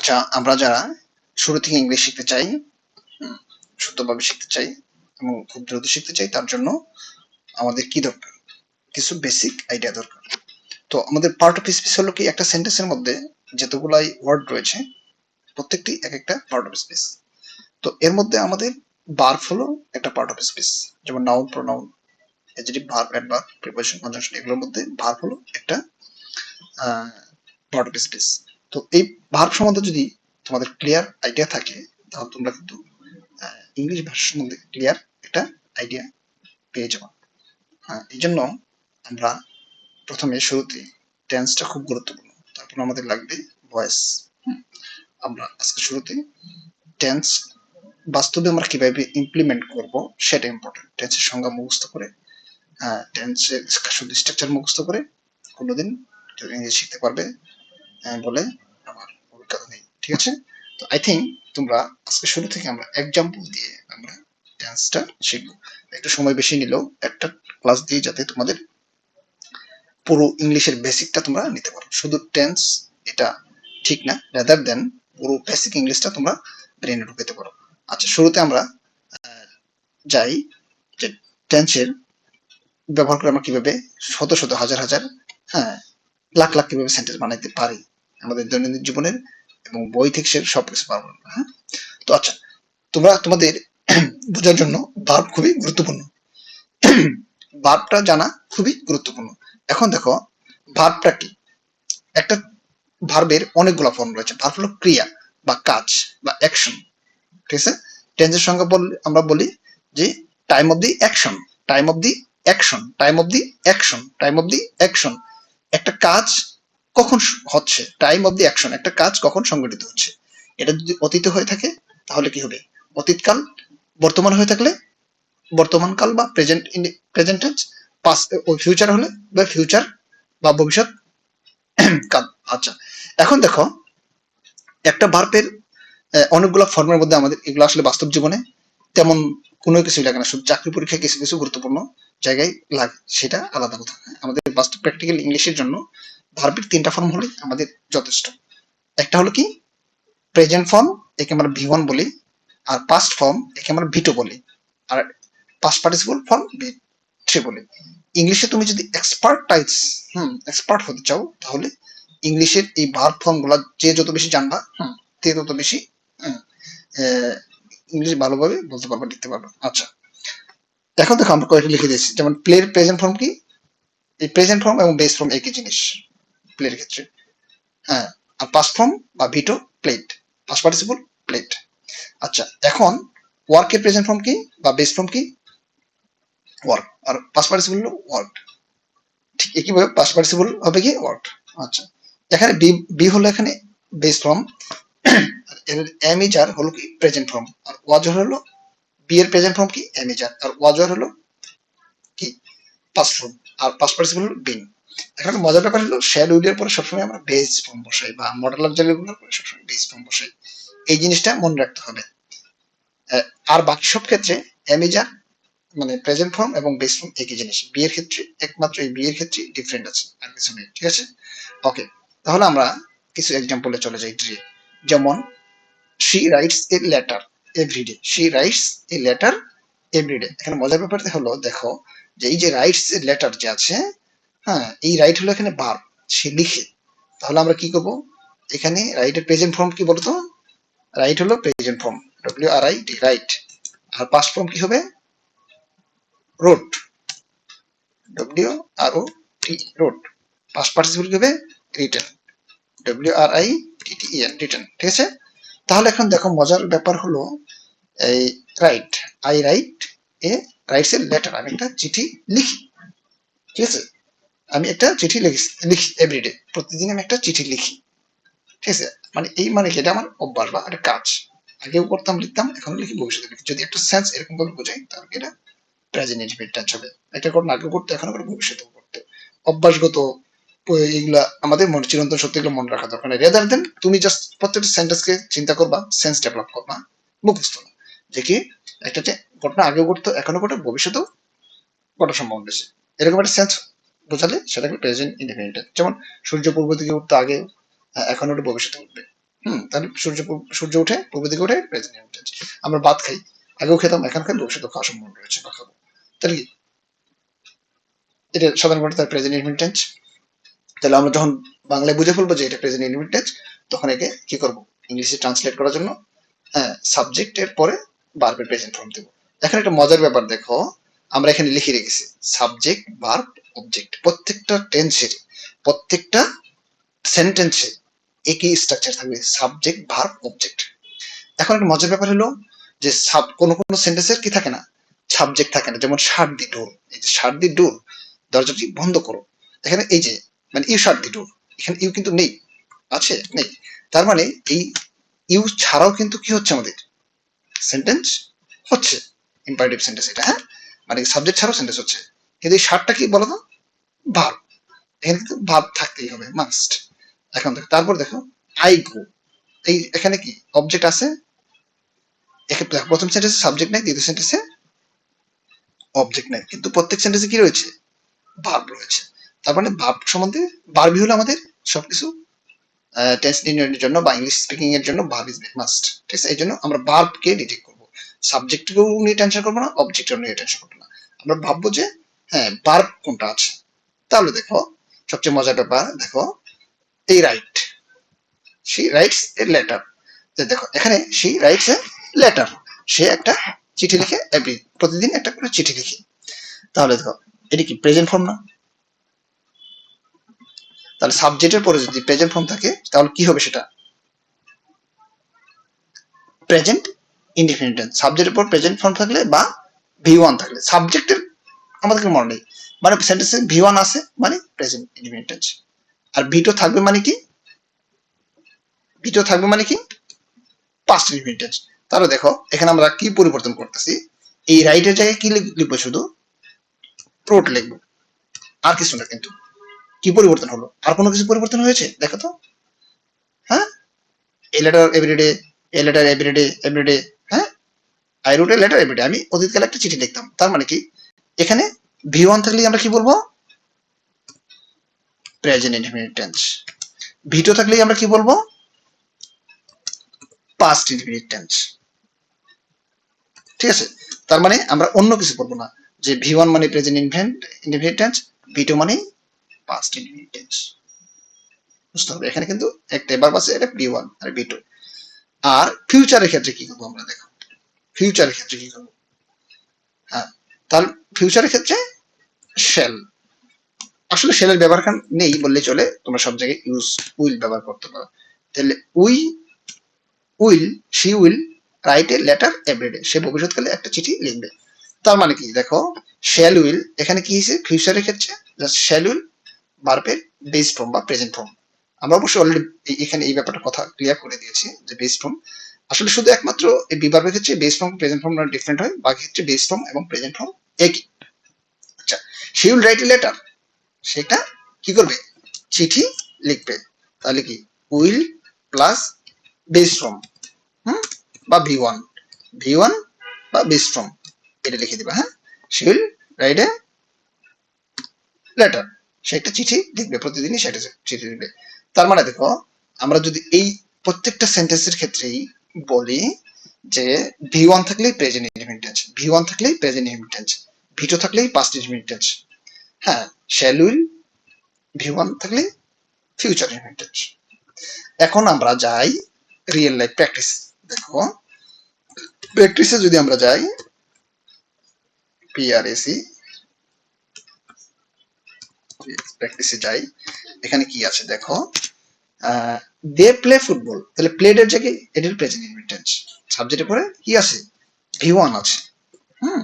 আচ্ছা, আমরা যারা শুরু থেকে ইংলিশ শিখতে চাই, শুদ্ধভাবে শিখতে চাই এবং খুব দ্রুত শিখতে চাই, তার জন্য আমাদের কি দরকার? কিছু বেসিক আইডিয়া দরকার। তো আমাদের পার্ট অফ স্পিচ হলো কি, একটা সেন্টেন্সের মধ্যে যতগুলাই ওয়ার্ড রয়েছে প্রত্যেকটি এক একটা পার্ট অফ স্পিচ। তো এর মধ্যে আমাদের ভার্ব হলো একটা পার্ট অফ স্পিচ, যেমন noun, pronoun, adjective, verb, adverb, preposition, conjunction, এগুলোর মধ্যে ভার্ব হলো একটা পার্ট অফ স্পিচ। তো এই ভার্ব সম্বন্ধে যদি তোমাদের ক্লিয়ার আইডিয়া থাকে, তাহলে তোমরা কিন্তু ইংলিশ ভাষা সম্বন্ধে ক্লিয়ার একটা আইডিয়া পেয়ে যাবা। এই জন্য আমরা প্রথমে শুরুতে টেন্সটা খুব গুরুত্বপূর্ণ, তারপর আমাদের লাগবে ভয়েস। আমরা আজকে শুরুতে টেন্স বাস্তবে আমরা কিভাবে ইমপ্লিমেন্ট করব সেটা ইম্পর্টেন্ট। টেন্সের সংজ্ঞা মুখস্থ করে, টেন্সের শুধু স্ট্রাকচার মুখস্থ করে কোনোদিন কেউ ইংরেজি শিখতে পারবে বলে আমার অভিজ্ঞতা নেই, ঠিক আছে? তো আই থিঙ্ক তোমরা আজকে শুরু থেকে আমরা এক্সাম্পল দিয়ে আমরা টেন্সটা শিখবো। একটু সময় বেশি নিলেও একটা ক্লাস দিয়ে যাতে তোমাদের পুরো ইংলিশের বেসিকটা তোমরা নিতে পারো। শুধু টেন্স এটা ঠিক না, রাদার দেন পুরো বেসিক ইংলিশটা তোমরা ব্রেনে ঢুকাতে পারো। আচ্ছা, শুরুতে আমরা যাই যে টেন্সের ব্যবহার করে আমরা কিভাবে শত শত হাজার হাজার, লাখ লাখ কিভাবে সেন্টেন্স বানাইতে পারি আমাদের দৈনন্দিন জীবনের, এবং বই থেকে সে সবকিছু পারবো না। তো আচ্ছা, তোমরা তোমাদের বোঝার জন্য ভার্ব খুবই গুরুত্বপূর্ণ। ভার্বটা জানা খুবই গুরুত্বপূর্ণ। এখন দেখো ভার্বটা কি। একটা ভার্বের অনেকগুলো ফর্ম রয়েছে। ভার্ব হলো ক্রিয়া বা কাজ বা অ্যাকশন, ঠিক আছে? টেন্সের সংজ্ঞা বললে আমরা বলি যে time of the action, time of the action, time of the action, time of the action. একটা কাজ কখন হচ্ছে, টাইম অফ দি অ্যাকশন, একটা কাজ কখন সংঘটিত হচ্ছে। এটা যদি অতীতে হয়ে থাকে তাহলে কি হবে? অতীতকাল। বর্তমান হয়ে থাকলে বর্তমান কাল বা প্রেজেন্ট, প্রেজেন্ট টেন্স। পাস্ট ও ফিউচার হলে বা ফিউচার বা ভবিষ্যৎ কাল। আচ্ছা, এখন দেখো একটা ভার্বের অনেকগুলো ফর্মের মধ্যে আমাদের এগুলো আসলে বাস্তব জীবনে তেমন কোনো কিছুই লাগে না, শুধু চাকরি পরীক্ষায় কিছু কিছু গুরুত্বপূর্ণ জায়গায় লাগে, সেটা আলাদা কথা। আমাদের বাস্তব প্র্যাকটিক্যাল ইংলিশের জন্য ভার্বের তিনটা ফর্ম হলে আমাদের যথেষ্ট। একটা হলো কি প্রেজেন্ট ফর্ম, একে আমরা ভি ওয়ান বলি, আর পাস্ট ফর্ম একে আমরা ভি টু বলি, আর past participle form V three বলি। ইংলিশে তুমি যদি এক্সপার্ট হতে চাও, তাহলে ইংলিশের এই ভার্ব ফর্ম গুলা যে যত বেশি জানবা, তে তত বেশি ইংলিশ ভালোভাবে বলতে পারবা, লিখতে পারবা। আচ্ছা, এখন দেখো আমরা কয়েকটা লিখে দিয়েছি। যেমন প্লের প্রেজেন্ট ফর্ম কি, এই প্রেজেন্ট ফর্ম এবং বেস ফর্ম একই জিনিস প্লের ক্ষেত্রে। আর পাস্ট ফর্ম বা ভিটো প্লেট, পাস্ট পার্টিসিপল প্লেট। আচ্ছা, এখন ওয়ার্কের প্রেজেন্ট ফর্ম কি বা বেস ফর্ম কি? ওয়ার্ক। আর পাস্ট পার্টিসিপল হলো ওয়ার্ক। ঠিক একইভাবে পাস্ট পার্টিসিপল হবে কি ওয়ার্ক। আচ্ছা, এখানে বি বি হলো এখানে বেস ফর্ম, এমিজার হলো কি প্রেজেন্ট ফর্ম, আর ওয়াজর হলো বি এর প্রেজেন্ট ফর্ম কি এমিজার, আর ওয়াজর হলো কি পাস্ট ফর্ম, আর পাস্ট পার্টিসিপল হলো বিন। এখানে মজার ব্যাপার হলো শ্যাল উইলের পরে সবসময় আমরা বেস ফর্ম বসাই, বা মডেল অবজেক্টগুলোর পরে সবসময় বেস ফর্ম বসাই। এই জিনিসটা মনে রাখতে হবে। আর বাকি সব ক্ষেত্রে এমিজার মানে প্রেজেন্ট ফর্ম এবং বেস ফর্ম একই জিনিস। বিয়ের ক্ষেত্রে একমাত্র এই বিয়ের ক্ষেত্রে ডিফারেন্ট আছে, আর কিছু নেই, ঠিক আছে? ওকে, তাহলে আমরা কিছু এক্সাম্পলে চলে যাই। যেমন she writes a letter every day, she writes a letter every day। এখানে মজার ব্যাপার হলো দেখো যে এই যে রাইটস এ লেটার যে আছে, এই রাইট হলো এখানে ভার্ব, সে লিখে। তাহলে আমরা কি করব, এখানে রাইটের প্রেজেন্ট ফর্ম কি বলতো? রাইট হলো present form, W R I T, write. আর পাস্ট ফর্ম কি হবে? Wrote, W R O T, wrote. Past participle কি হবে? Written, W R I T T E N, written, ঠিক আছে? তাহলে এখন দেখো মজার ব্যাপার হলো এই write, I write a, writes a letter, আমি একটা চিঠি লিখি, ঠিক আছে? আমি একটা চিঠি লিখি এভরিডে, প্রতিদিন আমি একটা চিঠি লিখি, ঠিক আছে? মানে এই মানে কি, এটা আমার অভ্যাস বা একটা কাজ। আগেও করতাম, লিখতাম, এখন লিখি, ভবিষ্যতে লিখি। যদি একটা সেন্স এরকম ভাবে বোঝাই তাহলে এটা প্রেজেন্ট ইনডিফিনিট টেন্স হবে। এটা করুন আগে করতে, এখন করে ভবিষ্যতেও করতে। অভ্যাসগত এইগুলা আমাদের মনে চিরন্তন সত্যি, এগুলো মনে রাখা দরকার নেই। রেদার দেন তুমি জাস্ট প্রত্যেকটা সেন্টেন্সকে চিন্তা করবা, সেন্স ডেভেলপ করবা, মুখস্থ না। যে কি একটা ঘটনা আগেও ঘটতো, এখনো ঘটে, ভবিষ্যতেও ঘটার সম্ভাবনা বেশি, এরকম একটা সেন্স বোঝালে সেটাকে প্রেজেন্ট ইনডিফিনিট। যেমন সূর্য পূর্ব দিকে উঠতো আগে, এখন ওটা ভবিষ্যতে উঠবে, তাহলে সূর্য উঠে পূর্ব দিকে উঠে প্রেজেন্ট ইনডিফিনিট। আমরা ভাত খাই, আগেও খেতাম, এখন খাই, ভবিষ্যতে খাওয়ার সম্ভাবনা রয়েছে বা খাবো। তাহলে কি এটা সাধারণ তার প্রেজেন্ট ইনডিফিনিট। তাহলে আমরা যখন বাংলায় বুঝে ফেলবো যে এটা প্রেজেন্ট ইনডিফিনিট, তখন একে কি করব, ইংলিশে ট্রান্সলেট করার জন্য সাবজেক্টের পরে ভার্বের প্রেজেন্ট ফর্ম দেবো। এখন একটা মজার ব্যাপার দেখো, আমরা এখানে লিখে রেখেছি সাবজেক্ট ভার্ব অবজেক্ট, প্রত্যেকটা টেন্সের প্রত্যেকটা সেন্টেন্সে একই স্ট্রাকচার থাকবে, সাবজেক্ট ভার্ব অবজেক্ট। এখন একটা মজার ব্যাপার হলো যে কোনো কোনো সেন্টেন্সের কি থাকে না, সাবজেক্ট থাকে না। যেমন শাট দি ডোর, এই যে শাট দি ডোর, দরজাটি বন্ধ করো। এখানে এই যে মানে ইউ শাট দি ডোর, এখানে ইউ কিন্তু নেই, আছে নেই। তার মানে এই ইউ ছাড়াও কিন্তু কি হচ্ছে, আমাদের সেন্টেন্স হচ্ছে, ইম্পারেটিভ সেন্টেন্স এটা, হ্যাঁ, মানে সাবজেক্ট ছাড়াও সেন্টেন্স হচ্ছে। কিন্তু এই শার্টটা কি বলো তো, ভার্ব, এখানে কিন্তু ভার্ব থাকতেই হবে মাস্ট। এখন দেখো, তারপর দেখো আই গো, এই এখানে কি অবজেক্ট আছে, প্রথম সেন্টেন্সে সাবজেক্ট নাই, দ্বিতীয় সেন্টেন্সে অবজেক্ট নাই, কিন্তু প্রত্যেক সেন্টেন্সে কি রয়েছে, ভার্ব রয়েছে। তার মানে ভার্ব সম্বন্ধে, ভার্বই হলো আমাদের সবকিছু। টেন্স নির্ণয়ের জন্য বা ইংলিশ স্পিকিং এর জন্য ভার্ব ইজ মাস্ট, ঠিক আছে। এই জন্য আমরা ভার্বকে ডিটেক্ট করবো, সাবজেক্টকেও নিয়ে টেনশন করবো না, অবজেক্টও নিয়ে টেনশন করবো না। আমরা ভাববো যে হ্যাঁ ভার্ব কোনটা আছে। তাহলে দেখো সবচেয়ে মজার ব্যাপার, দেখো এই right, she rights a letter. দেখো এখানে শি রাইটস এ লেটার, সে একটা চিঠি লিখে, প্রতিদিন একটা করে চিঠি লিখে। তাহলে দেখো এটি কি প্রেজেন্ট ফর্ম না? তাহলে সাবজেক্টের পরে যদি প্রেজেন্ট ফর্ম থাকে তাহলে কি হবে, সেটা প্রেজেন্ট ইনডিফিনিট টেন্স। সাবজেক্টের পর প্রেজেন্ট ফর্ম থাকলে বা ভি ওয়ান থাকলে, সাবজেক্টের আমাদের মনে নেই, মানে সেন্টেন্সে ভি ওয়ান আছে মানে প্রেজেন্ট ইনডিফিনিট টেন্স, আর ভি টু থাকবে মানে কি, ভি টু থাকবে মানে কি পাস্ট ইনডিফিনিট টেন্স। তাহলে দেখো এখানে আমরা কি পরিবর্তন করতেছি, এই রাইটের জায়গায় কি লিখবো, শুধু প্রোট লিখবো, আর কিছু না। কিন্তু কি পরিবর্তন হলো, আর কোনো কিছু পরিবর্তন হয়েছে দেখো তো, হ্যাঁ, a letter every day, a letter every day every day, হ্যাঁ, I wrote a letter every day, আমি অতীতকালে একটা চিঠি লিখতাম। তার মানে কি এখানে ভি ওয়ান থাকলে আমরা কি বলবো, present indefinite tense. V two থাকলে আমরা কি বলবো, পাস্ট ইনডিফিনিট টেন্স, ঠিক আছে। তার মানে আমরা অন্য কিছু বলবো না, যে ভি ওয়ান মানে present indefinite tense, V two মানে পাস্ট ইনডিফিনিট টেন্স। বুঝতে হবে, এখানে কিন্তু একটা ভার্ব আছে, এটা ভি ওয়ান আর ভি টু। আর ফিউচারের ক্ষেত্রে কি করবো আমরা, দেখো ফিউচারের ক্ষেত্রে কি করবো, হ্যাঁ, তাহলে ফিউচারের ক্ষেত্রে শ্যাল, আসলে শ্যালের ব্যবহার নেই বললে চলে, তোমরা সব জায়গায় ইউজ উইল ব্যবহার করতে পারো। তাহলে will she will write a letter every day, সে ভবিষ্যৎকালে একটা চিঠি লিখবে। তার মানে কি দেখো, শ্যাল উইল এখানে কি হয়েছে, ফিউচারের ক্ষেত্রে শ্যাল উইল ভার্বের বেস ফর্ম বা প্রেজেন্ট ফর্ম। আমরা অবশ্যই অলরেডি এখানে এই ব্যাপারটা কথা ক্লিয়ার করে দিয়েছি যে বেস ফর্ম আসলে শুধু একমাত্র এই বিভার্বের ক্ষেত্রে base form present form different হয়, বাকি ক্ষেত্রে বেস ফর্ম এবং প্রেজেন্ট ফর্ম একই। আচ্ছা, she will write a letter, সেটা কি করবে, চিঠি লিখবে। তাহলে কি উইল প্লাস বেস ফর্ম, বা ভি ওয়ান, ভি ওয়ান বা বেস ফর্ম, এটা লিখে দিবা, হ্যাঁ, she will write a letter, সে একটা চিঠি লিখবে, প্রতিদিনই সেটা চিঠি লিখবে। তার মানে দেখো, আমরা যদি এই প্রত্যেকটা সেন্টেন্সের ক্ষেত্রেই বলি যে ভি ওয়ান থাকলেই present indefinite tense, V one থাকলেই present indefinite tense, V two থাকলেই পাস্ট ইনডিফিনিট টেন্স, হ্যাঁ, শ্যাল উইল ভি ওয়ান থাকলে ফিউচার ইনডিফিনিট টেন্স। এখন আমরা যাই রিয়েল লাইফ প্র্যাকটিস। দেখো প্র্যাকটিসে যদি আমরা যাই, পিআরএসি প্র্যাকটিসে যাই, এখানে কি আছে দেখো, দে প্লে ফুটবল, তাহলে প্লেড এর জায়গায় এটার প্রেজেন্ট ইনডিফিনিট টেন্স, সাবজেক্টের পরে কি আছে, ভি ওয়ান আছে, হুম,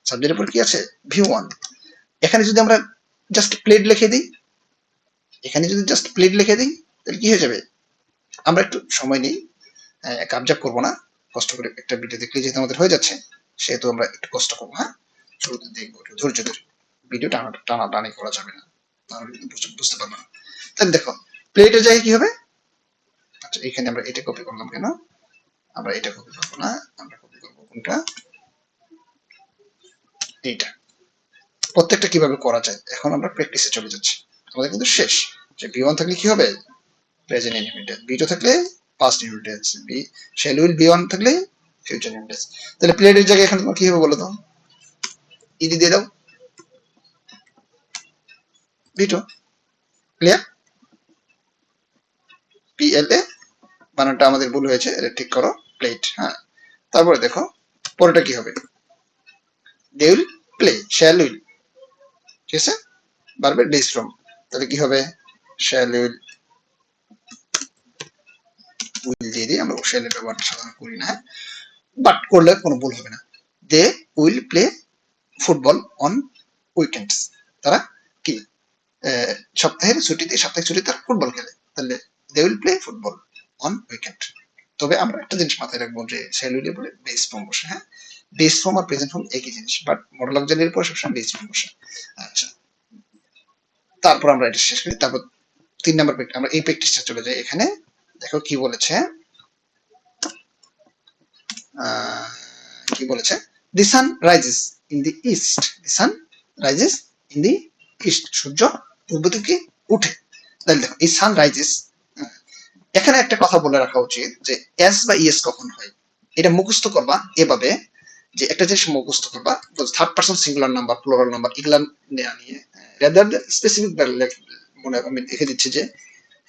সাবজেক্টের পরে কি আছে, ভি ওয়ান। এখানে যদি আমরা জাস্ট প্লেড লিখে দিই, এখানে যদি জাস্ট প্লেড লিখে দিই, তাহলে কি হয়ে যাবে, আমরা একটু সময় নিই, কাবজাব করবো না, কষ্ট করে একটা ভিডিও দেখলে যেহেতু আমাদের হয়ে যাচ্ছে, সেহেতু আমরা একটু কষ্ট করবো, হ্যাঁ, শুরুতে দেখবো একটু ধৈর্য ধরে, ভিডিও টানাটানি করা যাবে না, তাহলে কিন্তু বুঝতে পারবো না। তাহলে দেখো প্লেটের জায়গায় কি হবে, আচ্ছা এখানে আমরা এটা কপি করলাম কেন, আমরা এটা কপি করবো না, আমরা কপি করবো কোনটা, এইটা। প্রত্যেকটা কিভাবে করা যায়, এখন আমরা প্র্যাকটিসে চলে যাচ্ছি। আমাদের কিন্তু শেষ, যে ভি ওয়ান থাকলে কি হবে, প্রেজেন্ট ইনডিফিনিট, ভি টু থাকলে past indefinite tense, be shall will be on থাকলে ফিউচার ইনডিফিনিট টেন্স। তাহলে প্লেড এর জায়গায় এখানে তোমার কি হবে বলো তো, ইডি দিয়ে দাও, ভিটো, ক্লিয়ার? পিএলএ বানানটা আমাদের ভুল হয়েছে, এটা ঠিক করো, প্লেট। হ্যাঁ, তারপরে দেখো পরেরটা কি হবে, they will play, shall will, ঠিক আছে, ভার্বের বেস ফর্ম, তাহলে কি হবে, শ্যাল উইল, উইল দিয়ে দিই, আমরা শ্যাল এর ব্যবহারটা সাধারণত করি না, বাট করলে কোনো ভুল হবে না। They will play football on weekends, তারা কি সপ্তাহের ছুটিতে, সাপ্তাহিক ছুটিতে তারা ফুটবল খেলে, তাহলে they will play football on weekend. তবে আমরা একটা জিনিস মাথায় রাখবো যে শ্যাল উইল এর পরে বেস ফর্ম বসে, হ্যাঁ, বেস ফর্ম আর প্রেজেন্ট ফর্ম একই জিনিস, বাট মডেল অক্সিলারির পরে সবসময় বেস ফর্ম বসে। আচ্ছা, তারপর আমরা এটা শেষ করি, তারপর 3 নাম্বার প্র্যাকটিস, আমরা এই প্র্যাকটিসটা চলে যাই। এখানে দেখো কি বলেছে, কি বলেছে, the sun rises in the east, the sun rises in the east, সূর্য পূর্ব দিকে উঠে। তাহলে দেখো এই সান রাইজেস, এখানে একটা কথা বলে রাখা উচিত যে এস বা ইএস কখন হয়, এটা মুখস্থ করবা এভাবে, যে একটা জিনিস মুখস্থ করবা, third person singular number, plural number, এগুলা নিয়ে রাদার স্পেসিফিক মনে আমি লিখে দিচ্ছি যে,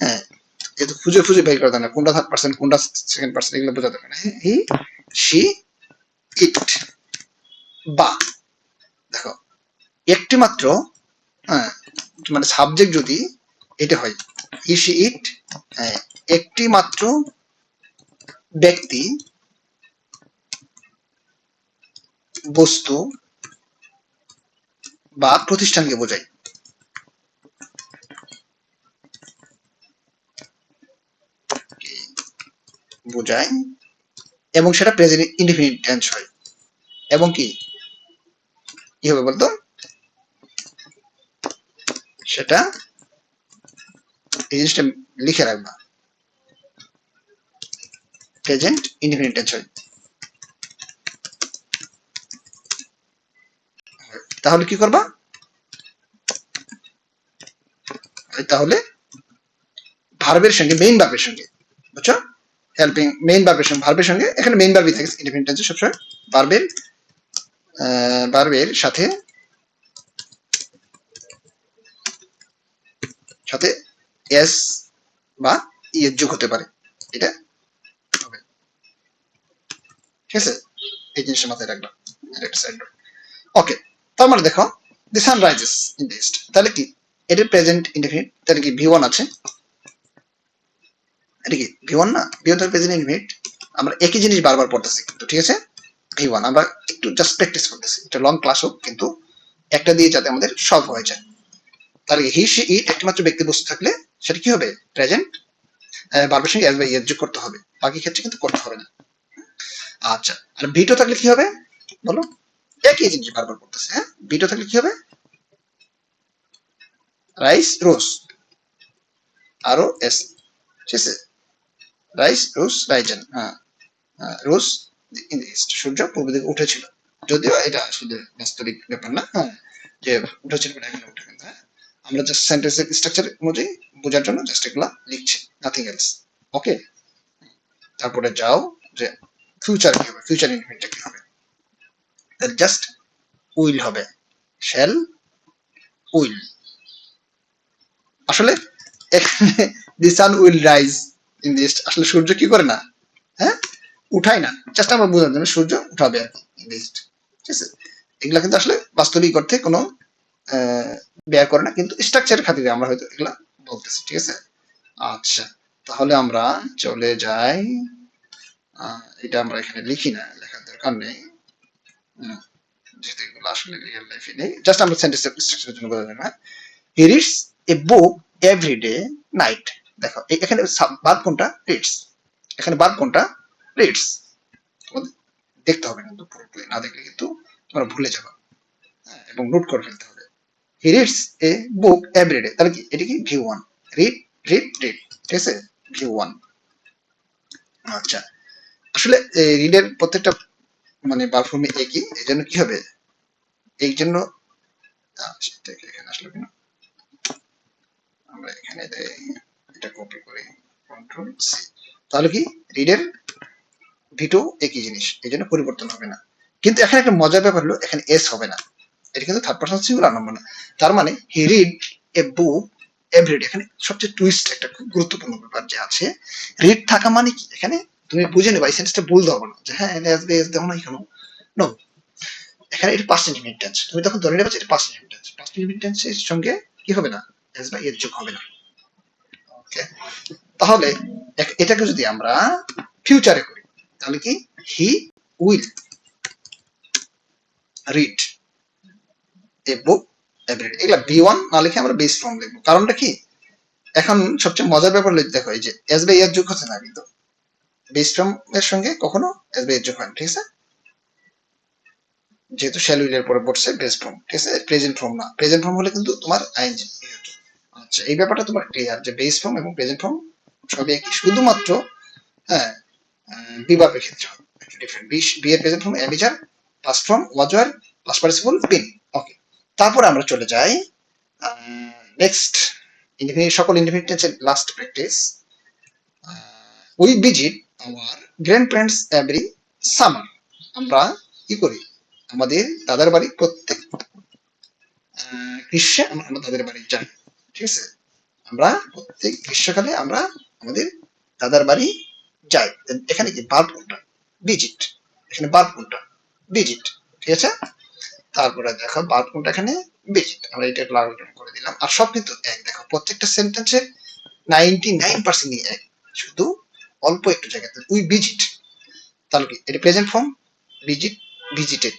হ্যাঁ, যেহেতু খুঁজে খুঁজে বের করা যায় না কোনটা থার্ড পারসন কোনটা সেকেন্ড পারসন, এগুলো বোঝা যাবে না। হি, শি, ইট, বা, দেখো একটি মাত্র, হ্যাঁ, মানে সাবজেক্ট যদি এটা হয়, হি, শি, ইট, একটি মাত্র ব্যক্তি, বস্তু বা প্রতিষ্ঠানকে বোঝায়, বোঝায়, এবং সেটা প্রেজেন্ট ইনডিফিনিট টেন্স হয়, এবং কি হবে বলতো, সেটা এই জিনিসটা লিখে রাখবা, প্রেজেন্ট ইনডিফিনিট টেন্স হয়। তাহলে কি করবা, তাহলে ভার্বের সঙ্গে, মেইন ভার্বের সঙ্গে, বুঝছো, হেল্পিং মেইন ভার্বের সঙ্গে, ভার্বের সঙ্গে, এখানে মেইন ভার্বই থাকে ইনডিফিনিট টেন্সে সবসময়, ভার্বের ভার্বের সাথে সাথে এস বা ইয়ের যোগ হতে পারে, এটা হবে, ঠিক আছে, এই জিনিসটা মাথায় রাখলাম, একটা সাইড। ওকে, তার মানে দেখো the sun rises in the east, তাহলে কি এটার প্রেজেন্ট ইনডিফিনিট, তাহলে কি ভি ওয়ান আছে, এটা কি ভি ওয়ান না, ভি ওয়ান তার প্রেজেন্ট ইনডিফিনিট, আমরা একই জিনিস বারবার পড়তেছি কিন্তু, ঠিক আছে, ভি ওয়ান আমরা একটু জাস্ট প্র্যাকটিস করতেছি, এটা লং ক্লাস হোক কিন্তু একটা দিয়ে যাতে আমাদের সলভ হয়ে যায়। তাহলে হি, শি, ইট একটিমাত্র ব্যক্তি বস্তু থাকলে সেটা কি হবে, প্রেজেন্ট ভার্বের সঙ্গে এস বা ইয়ের যোগ করতে হবে, বাকি ক্ষেত্রে কিন্তু করতে হবে না। আচ্ছা, আর ভিটো থাকলে কি হবে বলো, একই জিনিস বারবার করতেছে, হ্যাঁ, ভিটো থাকলে কি হবে, রাইস রোজ, আরো এস, ঠিক আছে, রাইস রোজ রাইজেন, হ্যাঁ, রোজ ইন দ্য ইস্ট, সূর্য পূর্ব দিকে উঠেছিল, যদিও এটা আসলে বাস্তবিক ব্যাপার না, হ্যাঁ, যে উঠেছিল মানে এখানে উঠে, কিন্তু হ্যাঁ, আমরা জাস্ট সেন্টেন্সের স্ট্রাকচার অনুযায়ী বোঝার জন্য জাস্ট এগুলা লিখছি, নাথিং এলস। ওকে, তারপরে যাও যে ফিউচার কি হবে, ফিউচার ইনফিনিটটা কি হবে, তাহলে জাস্ট উইল হবে, শ্যাল উইল, আসলে এখানে the sun will rise in the east, আসলে সূর্য কি করে না, হ্যাঁ, উঠায় না, জাস্ট আমরা বোঝার জন্য সূর্য উঠাবে আর কি ইন দি ইস্ট, ঠিক আছে, এগুলা কিন্তু আসলে বাস্তবিক অর্থে কোনো ব্যয় করে না, কিন্তু স্ট্রাকচারের খাতিরে আমরা হয়তো এগুলা বলতেছি, ঠিক আছে। আচ্ছা, তাহলে আমরা চলে যাই, এটা আমরা এখানে লিখি না, লেখার দরকার নেই, যেহেতু এগুলো আসলে রিয়েল লাইফে নেই, জাস্ট আমরা সেন্টেন্স স্ট্রাকচারের জন্য বোঝার জন্য, he reads a book every day night, দেখো এখানে ভার্ব কোনটা, রিডস, এখানে ভার্ব কোনটা, রিডস, দেখতে হবে কিন্তু পুরোপুরি না দেখলে কিন্তু তোমরা ভুলে যাবে, হ্যাঁ, এবং নোট করে ফেলতে হবে, he reads a book everyday, তাহলে কি এটা কি view one, read read read, ঠিক আছে, ভিউ ওয়ান। আচ্ছা, আসলে রিডের প্রত্যেকটা মানে বারফর্মে একই, এই জন্য কি হবে, এই জন্য এখানে আসলে কেন, আমরা এখানে এটা কপি করি, কন্ট্রোল সি, তাহলে কি রিডের ভিটো একই জিনিস, এই জন্য পরিবর্তন হবে না। কিন্তু এখানে একটা মজার ব্যাপার হলো এখানে এস হবে না, এটা কিন্তু থার্ড পারসন সিঙ্গুলার নাম্বার না। তার মানে he read a book everyday. এখানে সবচেয়ে টুইস্ট একটা খুব গুরুত্বপূর্ণ ব্যাপার যে আছে, রিড থাকা মানে কি, এখানে তুমি বুঝে নেবা এই সেন্সটা ভুল ধরবো না যে হ্যাঁ এস বে এস দেবো না এখানে, নো, এখানে এটা পাস্ট ইনডিফিনিট টেন্স। তুমি তখন ধরে নেবে যে এটা past indefinite tense. Past indefinite টেন্সের সঙ্গে কি হবে না, এস বা এর যোগ হবে না। ওকে, তাহলে এটাকে যদি আমরা ফিউচারে করি তাহলে কি, he will read a book everyday. এগুলা বি ওয়ান না লিখে আমরা বেস ফর্ম লিখবো। কারণটা কি, এখন সবচেয়ে মজার ব্যাপার লিখতে দেখো, এই যে এস বাই এর যোগ হচ্ছে না, কিন্তু বেস ফর্ম এর সঙ্গে কখনো এস বাই এর যোগ হয় না, ঠিক আছে, যেহেতু শ্যাল উইল এর পরে পড়ছে বেস ফর্ম, ঠিক আছে, প্রেজেন্ট ফর্ম না। প্রেজেন্ট ফর্ম হলে কিন্তু তোমার আইএনজি। আচ্ছা, এই ব্যাপারটা তোমার ক্লিয়ার যে বেস ফর্ম এবং প্রেজেন্ট ফর্ম সবই একই, শুধুমাত্র হ্যাঁ বিভাগের ক্ষেত্রে হবে একটু ডিফারেন্ট। বি এর present form am is are, past form was were, past participle been. Okay, তারপরে আমরা চলে যাই নেক্সট ইন্ডিফিনিট, সকল ইন্ডিফিনিট টেন্সের last practice. We visit our grandparents every summer. আমরা কি করি, আমাদের দাদার বাড়ি প্রত্যেক গ্রীষ্মে আমরা দাদার বাড়ি যাই, ঠিক আছে, আমরা প্রত্যেক গ্রীষ্মকালে আমরা আমাদের দাদার বাড়ি যাই। এখানে কি ভার্ব কোনটা, ভিজিট, এখানে ভার্ব কোনটা, ভিজিট, ঠিক আছে। তারপরে দেখো ভার্ব কোনটা, এখানে ভিজিট, আমরা এটা লাল করে দিলাম। আর সব কিন্তু এক, দেখো প্রত্যেকটা সেন্টেন্সে 99% এক, শুধু অল্প একটু জায়গাতে উই ভিজিট। তাহলে কি এটা present form, visit, visited,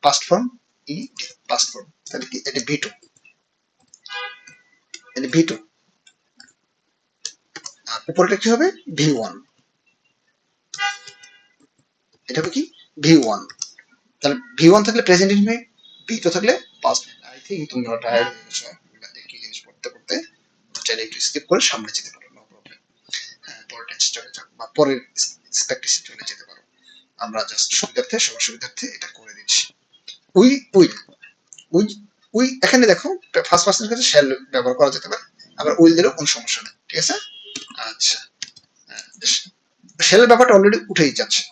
past form ই, পাস্ট ফর্ম, তাহলে কি এটা ভি টু, এটা ভি টু। আর উপরেটা কি হবে, ভি ওয়ান, এটা হবে কি ভি ওয়ান। তাহলে ভি ওয়ান থাকলে প্রেজেন্ট ইনডিফিনিট, ভি টু থাকলে পাস্ট। আই থিঙ্ক তোমরা টায়ার্ড হয়ে গেছো একই জিনিস পড়তে পড়তে, চাইলে একটু স্কিপ করে সামনে যেতে পারো, নো প্রবলেম। হ্যাঁ, পরের টেন্স চলে যাও বা পরের প্র্যাকটিসে চলে যেতে পারো। আমরা জাস্ট সুবিধার্থে, সবার সুবিধার্থে এটা করে দিচ্ছি। উই উইল, উই উই এখানে দেখো ফার্স্ট পার্সনের কাছে শ্যাল ব্যবহার করা যেতে পারে, আবার উইল দিলেও কোনো সমস্যা নেই, ঠিক আছে। আচ্ছা, শ্যালের ব্যাপারটা অলরেডি উঠেই যাচ্ছে,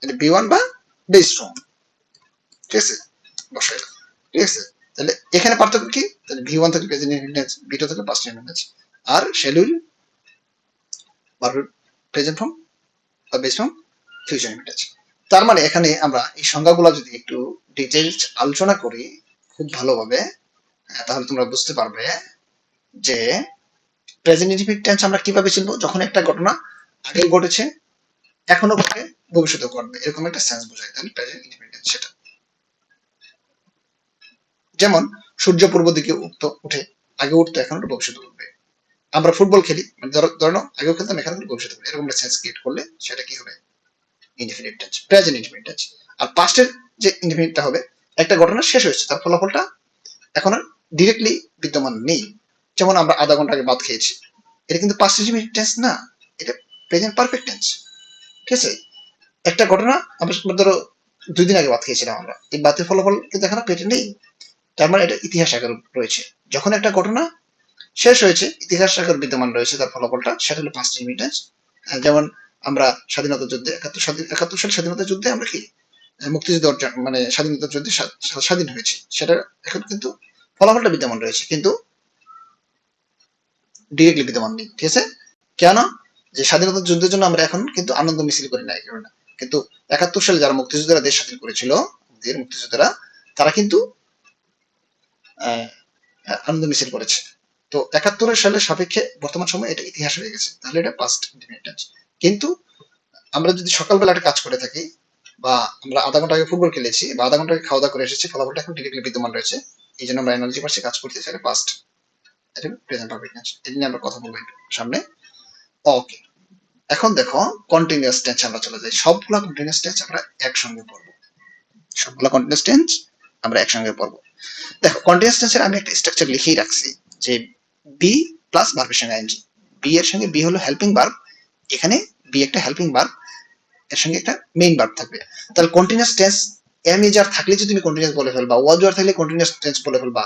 এটা বি ওয়ান বা বেস ফর্ম, ঠিক আছে, বসাই, ঠিক আছে। তাহলে এখানে পার্থক্য কি, তাহলে ভি ওয়ান থেকে প্রেজেন্ট ইনডিফিনিট, ভি টু থেকে পাস্ট ইনডিফিনিট। আর শ্যাল প্রেজেন্ট ফর্ম বা বেস ফর্ম ফিউচার ইনডিফিনিট। তার মানে এখানে আমরা এই সংজ্ঞাগুলো যদি একটু ডিটেইলস আলোচনা করি খুব ভালোভাবে, তাহলে তোমরা বুঝতে পারবে যে প্রেজেন্ট ইনডিফিনিট টেন্স আমরা কিভাবে চিনবো, যখন একটা ঘটনা আগে ঘটেছে, এখনো ঘটে, ভবিষ্যতে ঘটবে, এরকম একটা সেন্স বোঝায়, তাহলে প্রেজেন্ট ইনডিফিনিট টেন্স সেটা। যেমন সূর্য পূর্ব দিকে উঠে, আগে উঠতো, এখন ওটা ভবিষ্যতে উঠবে। আমরা ফুটবল খেলি, মানে ধরো আগেও খেলতাম, এখন ভবিষ্যতে উঠবে, এরকম একটা সেন্স ক্রিয়েট করলে সেটা কি হবে, indefinite tense, present indefinite tense. আর পাস্টের যে ইনডিফিনিটটা হবে, একটা ঘটনা শেষ হয়েছে, তার ফলাফলটা এখন আর ডিরেক্টলি বিদ্যমান নেই। যেমন আমরা আধা ঘন্টা আগে ভাত খেয়েছি, এটা কিন্তু পাস্ট ইনডিফিনিট টেন্স না, এটা প্রেজেন্ট পারফেক্ট টেন্স, ঠিক আছে। একটা ঘটনা আমরা ধরো 2 দিন আগে ভাত খেয়েছিলাম, আমরা এই ভাতের ফলাফল কিন্তু এখন পেটে নেই, তার মানে এটা ইতিহাস আকার রয়েছে। যখন একটা ঘটনা শেষ হয়েছে, ইতিহাস আকার বিদ্যমান রয়েছে, তার ফলাফলটা সেটা হলো পাস্ট ইনডিফিনিট টেন্স। যেমন আমরা স্বাধীনতা যুদ্ধে 71 সালে স্বাধীনতা যুদ্ধে আমরা কি মুক্তিযুদ্ধ অর্জন, মানে স্বাধীনতা যুদ্ধে স্বাধীন হয়েছে, সেটা এখন কিন্তু ফলাফলটা বিদ্যমান রয়েছে, কিন্তু ডিরেক্টলি বিদ্যমান নেই, ঠিক আছে। কেন, যে স্বাধীনতা যুদ্ধের জন্য আমরা এখন কিন্তু আনন্দ মিছিল করি না, এই কারণে। কিন্তু 71 সালে যারা মুক্তিযোদ্ধারা দেশ স্বাধীন করেছিল, মুক্তিযোদ্ধারা, তারা কিন্তু আহ, আনন্দ মিছিল করেছে। তো 71 সালের সাপেক্ষে বর্তমান সময় এটা ইতিহাস হয়ে গেছে, তাহলে এটা পাস্ট ইনডিফিনিট টেন্স। কিন্তু আমরা যদি সকালবেলা একটা কাজ করে থাকি, বা আমরা আধা ঘন্টা আগে ফুটবল খেলেছি, বা আধা ঘন্টা আগে খাওয়া দাওয়া করে এসেছি, ফলাফলটা এখন ডিরেক্টলি বিদ্যমান রয়েছে, এই জন্য আমরা এনার্জি পাচ্ছি, কাজ করতে, সেটা পাস্ট, এটা প্রেজেন্ট পারফেক্ট টেন্স। এই নিয়ে আমরা কথা বলবো একটু সামনে। ওকে, এখন দেখো কন্টিনিউয়াস টেন্স আমরা চলে যাই। সবগুলা কন্টিনিউয়াস টেন্স আমরা একসঙ্গে পড়বো, সবগুলা কন্টিনিউয়াস টেন্স আমরা একসঙ্গে পড়বো। দেখো কন্টিনিউয়াস টেন্সের আমি একটা স্ট্রাকচার লিখেই রাখছি, যে বি প্লাস ভার্বের সঙ্গে আইএনজি। বি এর সঙ্গে, বি হলো হেল্পিং ভার্ব, এখানে বি একটা হেল্পিং ভার্ব, এর সঙ্গে একটা মেইন ভার্ব থাকবে। তাহলে কন্টিনিউয়াস টেন্স এম ইজ আর থাকলে যদি তুমি কন্টিনিউয়াস বলে ফেলবা, ওয়াজ ওয়ার থাকলে কন্টিনিউয়াস টেন্স বলে ফেলবা,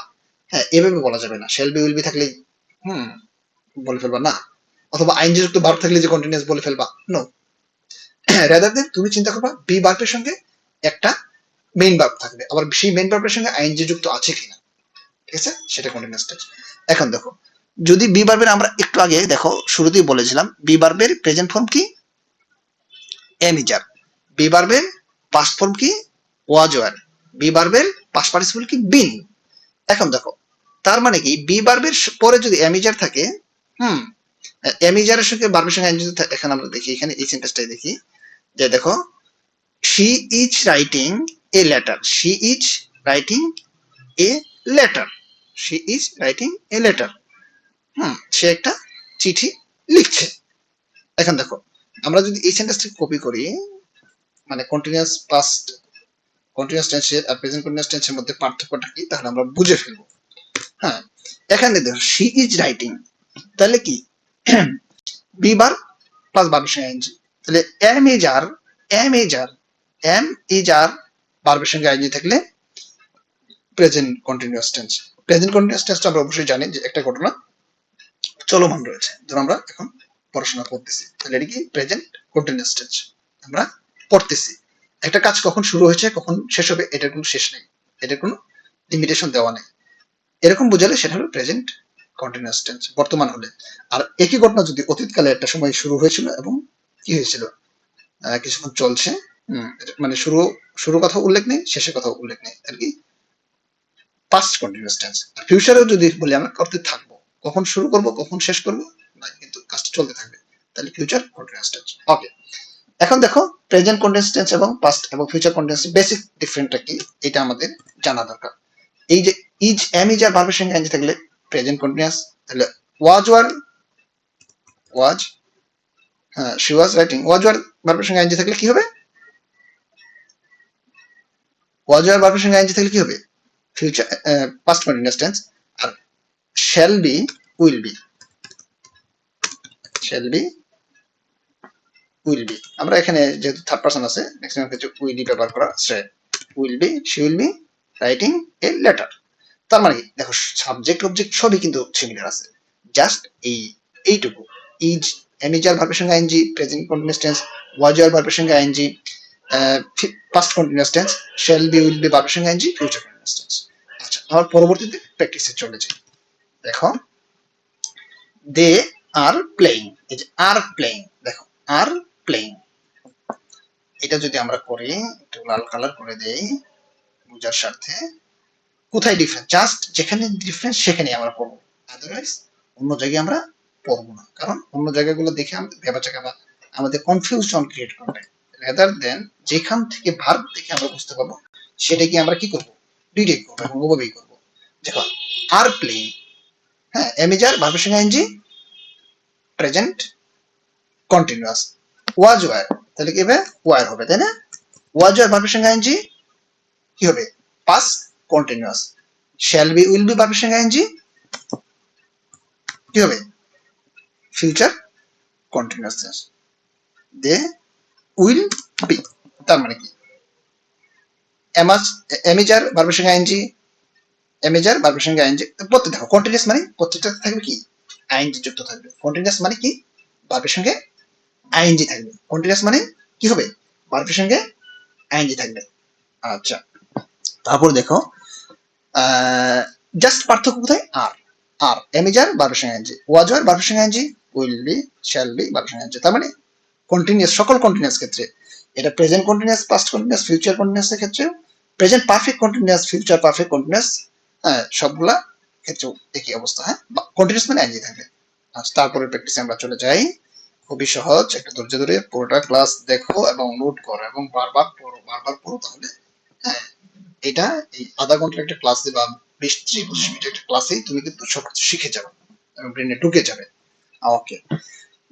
হ্যাঁ এভাবে বলা যাবে না। শেল বি উইল বি থাকলে বলে ফেলবা না, অথবা আইনজি যুক্ত ভার্ব থাকলে যে কন্টিনিউয়াস বলে ফেলবা, নো। রাদার দেন তুমি চিন্তা করবা বি ভার্বের সঙ্গে একটা মেইন ভার্ব থাকবে, আবার সেই মেইন ভার্বের সঙ্গে আইনজি যুক্ত আছে কিনা, ঠিক আছে, সেটা কন্টিনিউয়াস টেন্স। এখন দেখো, যদি বি ভার্বের আমরা একটু আগে দেখো শুরুতেই বলেছিলাম বি ভার্বের প্রেজেন্ট ফর্ম কি, এম ইজার। বি ভার্বের পাস্ট ফর্ম কি, ওয়াজ ওয়ার। বি ভার্বের পাস্ট পার্টিসিপল কি, বিন। এখন দেখো, তার মানে কি বি ভার্বের পরে যদি এম ইজার থাকে, হুম, এম ইজারের সঙ্গে ভার্বের সঙ্গে যদি এখানে আমরা দেখি, এখানে এই সেন্টেন্সটাই দেখি, যে দেখো, she is writing a letter, she is writing a letter, she is writing a letter, সে একটা চিঠি লিখছে। এখন দেখো, আমরা যদি এই সেন্টেন্সটা কপি করি, মানে কন্টিনিউয়াস পাস্ট কন্টিনিউয়াস টেন্সের আর প্রেজেন্ট কন্টিনিউয়াস টেন্সের মধ্যে পার্থক্যটা কি, তাহলে আমরা বুঝে ফেলবো। হ্যাঁ, এখানে দেখো শি ইজ রাইটিং, তাহলে কি বি বার প্লাস ভার্বের সঙ্গে আইএনজি, তাহলে am is are, am is are, am is are ভার্বের সঙ্গে আইএনজি থাকলে present continuous tense. Present continuous টেন্সটা আমরা অবশ্যই জানি যে একটা ঘটনা চলমান রয়েছে, ধরো আমরা এখন পড়াশোনা করতেছি, তাহলে এটা কি প্রেজেন্ট কন্টিনিউয়াস টেন্স, আমরা পড়তেছি। একটা কাজ কখন শুরু হয়েছে কখন শেষ হবে এটার কোনো শেষ নেই, এটার কোনো লিমিটেশন দেওয়া নেই, এরকম বোঝালে সেটা হলো প্রেজেন্ট কন্টিনিউয়াস টেন্স, বর্তমান হলে। আর একই ঘটনা যদি অতীতকালে একটা সময় শুরু হয়েছিল এবং কি হয়েছিল, কিছুক্ষণ চলছে, মানে শুরু শুরু কথা উল্লেখ নেই, শেষের কথা উল্লেখ নেই, আর কি পাস্ট কন্টিনিউয়াস টেন্স। আর ফিউচারেও যদি বলি আমরা করতে থাকবো, কখন শুরু করব কখন শেষ করব না, কিন্তু কাজটা চলতে থাকবে, তাহলে ফিউচার কন্টিনিউয়াস টেন্স। ওকে, এখন দেখো প্রেজেন্ট কন্টিনিউয়াস টেন্স এবং পাস্ট এবং ফিউচার কন্টিনিউয়াস বেসিক ডিফারেন্টটা কি, এটা আমাদের জানা দরকার। এই যে ইজ এম ইজ আর ভার্বের সঙ্গে এনজি থাকলে প্রেজেন্ট কন্টিনিউয়াস, তাহলে ওয়াজ ওয়ার, ওয়াজ, হ্যাঁ she was writing, was were ভার্বের সঙ্গে এনজি থাকলে কি হবে, ওয়াজ ওয়ার ভার্বের সঙ্গে এনজি থাকলে কি হবে, ফিউচার পাস্ট কন্টিনিউয়াস টেন্স। আর shall be, will be, shall be, will be, আমরা এখানে যেহেতু থার্ড পারসন আছে ম্যাক্সিমাম ক্ষেত্রে উইল বি ব্যবহার করা আছে, will be, she will be writing a letter. তার মানে কি দেখো, সাবজেক্ট অবজেক্ট সবই কিন্তু সিমিলার আছে, জাস্ট এইটুকু, ইজ এমিজার ভার্বের সঙ্গে ING present continuous tense, was were ভার্বের সঙ্গে ING past continuous tense, shall be will be ভার্বের সঙ্গে আইএনজি ফিউচার কন্টিনিউয়াস টেন্স। আচ্ছা, আমার পরবর্তীতে প্র্যাকটিসে চলে যাই। দেখো, দে আর প্লেইং, এই যে আর প্লেইং, দেখো আর প্লেইং, এটা যদি আমরা করি একটু লাল কালার করে দেই বোঝার স্বার্থে, কোথায় ডিফারেন্স, জাস্ট যেখানে ডিফারেন্স সেখানেই আমরা পড়বো, আদারওয়াইজ অন্য জায়গায় আমরা পড়বো না, কারণ অন্য জায়গাগুলো দেখে আমাদের ভেবাচাকা বা আমাদের কনফিউশন ক্রিয়েট করবে, রেদার দেন যেখান থেকে ভার্ব দেখে আমরা বুঝতে পারবো সেটাকে আমরা কি করবো, রিডিক্ট করবো এবং ওভাবেই করবো। দেখো আর প্লেইং, হ্যাঁ এমিজার ভার্বের সঙ্গে ING present continuous, was were, তাহলে কি হবে ওয়ার হবে, তাই না, ওয়াজ ওয়ার ভার্বের সঙ্গে আইএনজি কি হবে, past continuous, shall be will be ভার্বের সঙ্গে আইএনজি কি হবে, future continuous tense, they will be. তার মানে কি এমাজ, এমিজার ভার্বের সঙ্গে আইএনজি, এমিজার ভার্বের সঙ্গে আইএনজি, প্রত্যেক দেখো কন্টিনিউয়াস মানে প্রত্যেকটা থাকবে কি আইএনজি যুক্ত থাকবে, কন্টিনিউয়াস মানে কি ভার্বের সঙ্গে আইএনজি থাকবে, কন্টিনিউয়াস মানে কি হবে ভার্বের সঙ্গে আইএনজি থাকবে। আচ্ছা, তারপর দেখো জাস্ট পার্থক্য কোথায়, আর আর এমিজার ভার্বের সঙ্গে আইএনজি, ওয়াজার ভার্বের সঙ্গে ING, will be, shall be ভার্বের সঙ্গে আইএনজি। তার মানে কন্টিনিউয়াস, সকল কন্টিনিউয়াস ক্ষেত্রে, এটা present continuous, past continuous, future continuous এর ক্ষেত্রে, present perfect continuous, future perfect continuous, হ্যাঁ সবগুলা ক্ষেত্রেও একই অবস্থা, হ্যাঁ কন্টিনিউয়াস মানে আইএনজি থাকবে। আচ্ছা, তারপরে প্র্যাকটিসে আমরা চলে যাই, খুবই সহজ, একটু ধৈর্য ধরে পুরোটা ক্লাস দেখো এবং নোট করো এবং বারবার পড়ো, বারবার পড়ো, তাহলে হ্যাঁ এটা এই আধা ঘন্টার একটা ক্লাসে বা 20-25 মিনিটের একটা ক্লাসেই তুমি কিন্তু সবকিছু শিখে যাবে এবং ব্রেনে ঢুকে যাবে। ওকে,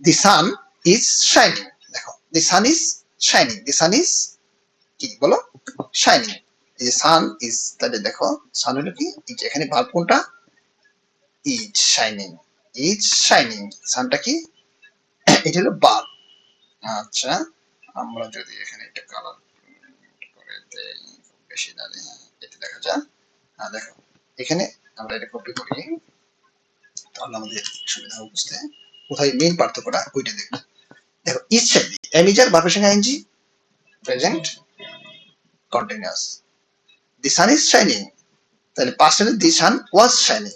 দি সান ইজ শাইনিং, দেখো the sun is shining, the sun is কি বলো, শাইনিং, এই যে সান ইজ, তাহলে দেখো সান হলো কি, এই যে এখানে ভার্ব কোনটা, ইজ শাইনিং, ইজ শাইনিং, সানটা কি, এটা হলো ভার্ব। আচ্ছা, আমরা যদি এখানে একটা কালার করে দেই, খুব বেশি না দেই, এটা দেখা যায়, দেখো এখানে আমরা এটা কপি করি, তাহলে আমাদের সুবিধা হবে বুঝতে। কোথায় মেইন পার্থক্যটা ওইটা দেখবো। দেখো is shining, am is are ভার্বের সঙ্গে ING present continuous. The sun is shining, তাহলে পাস্ট টেন্সে the sun was shining.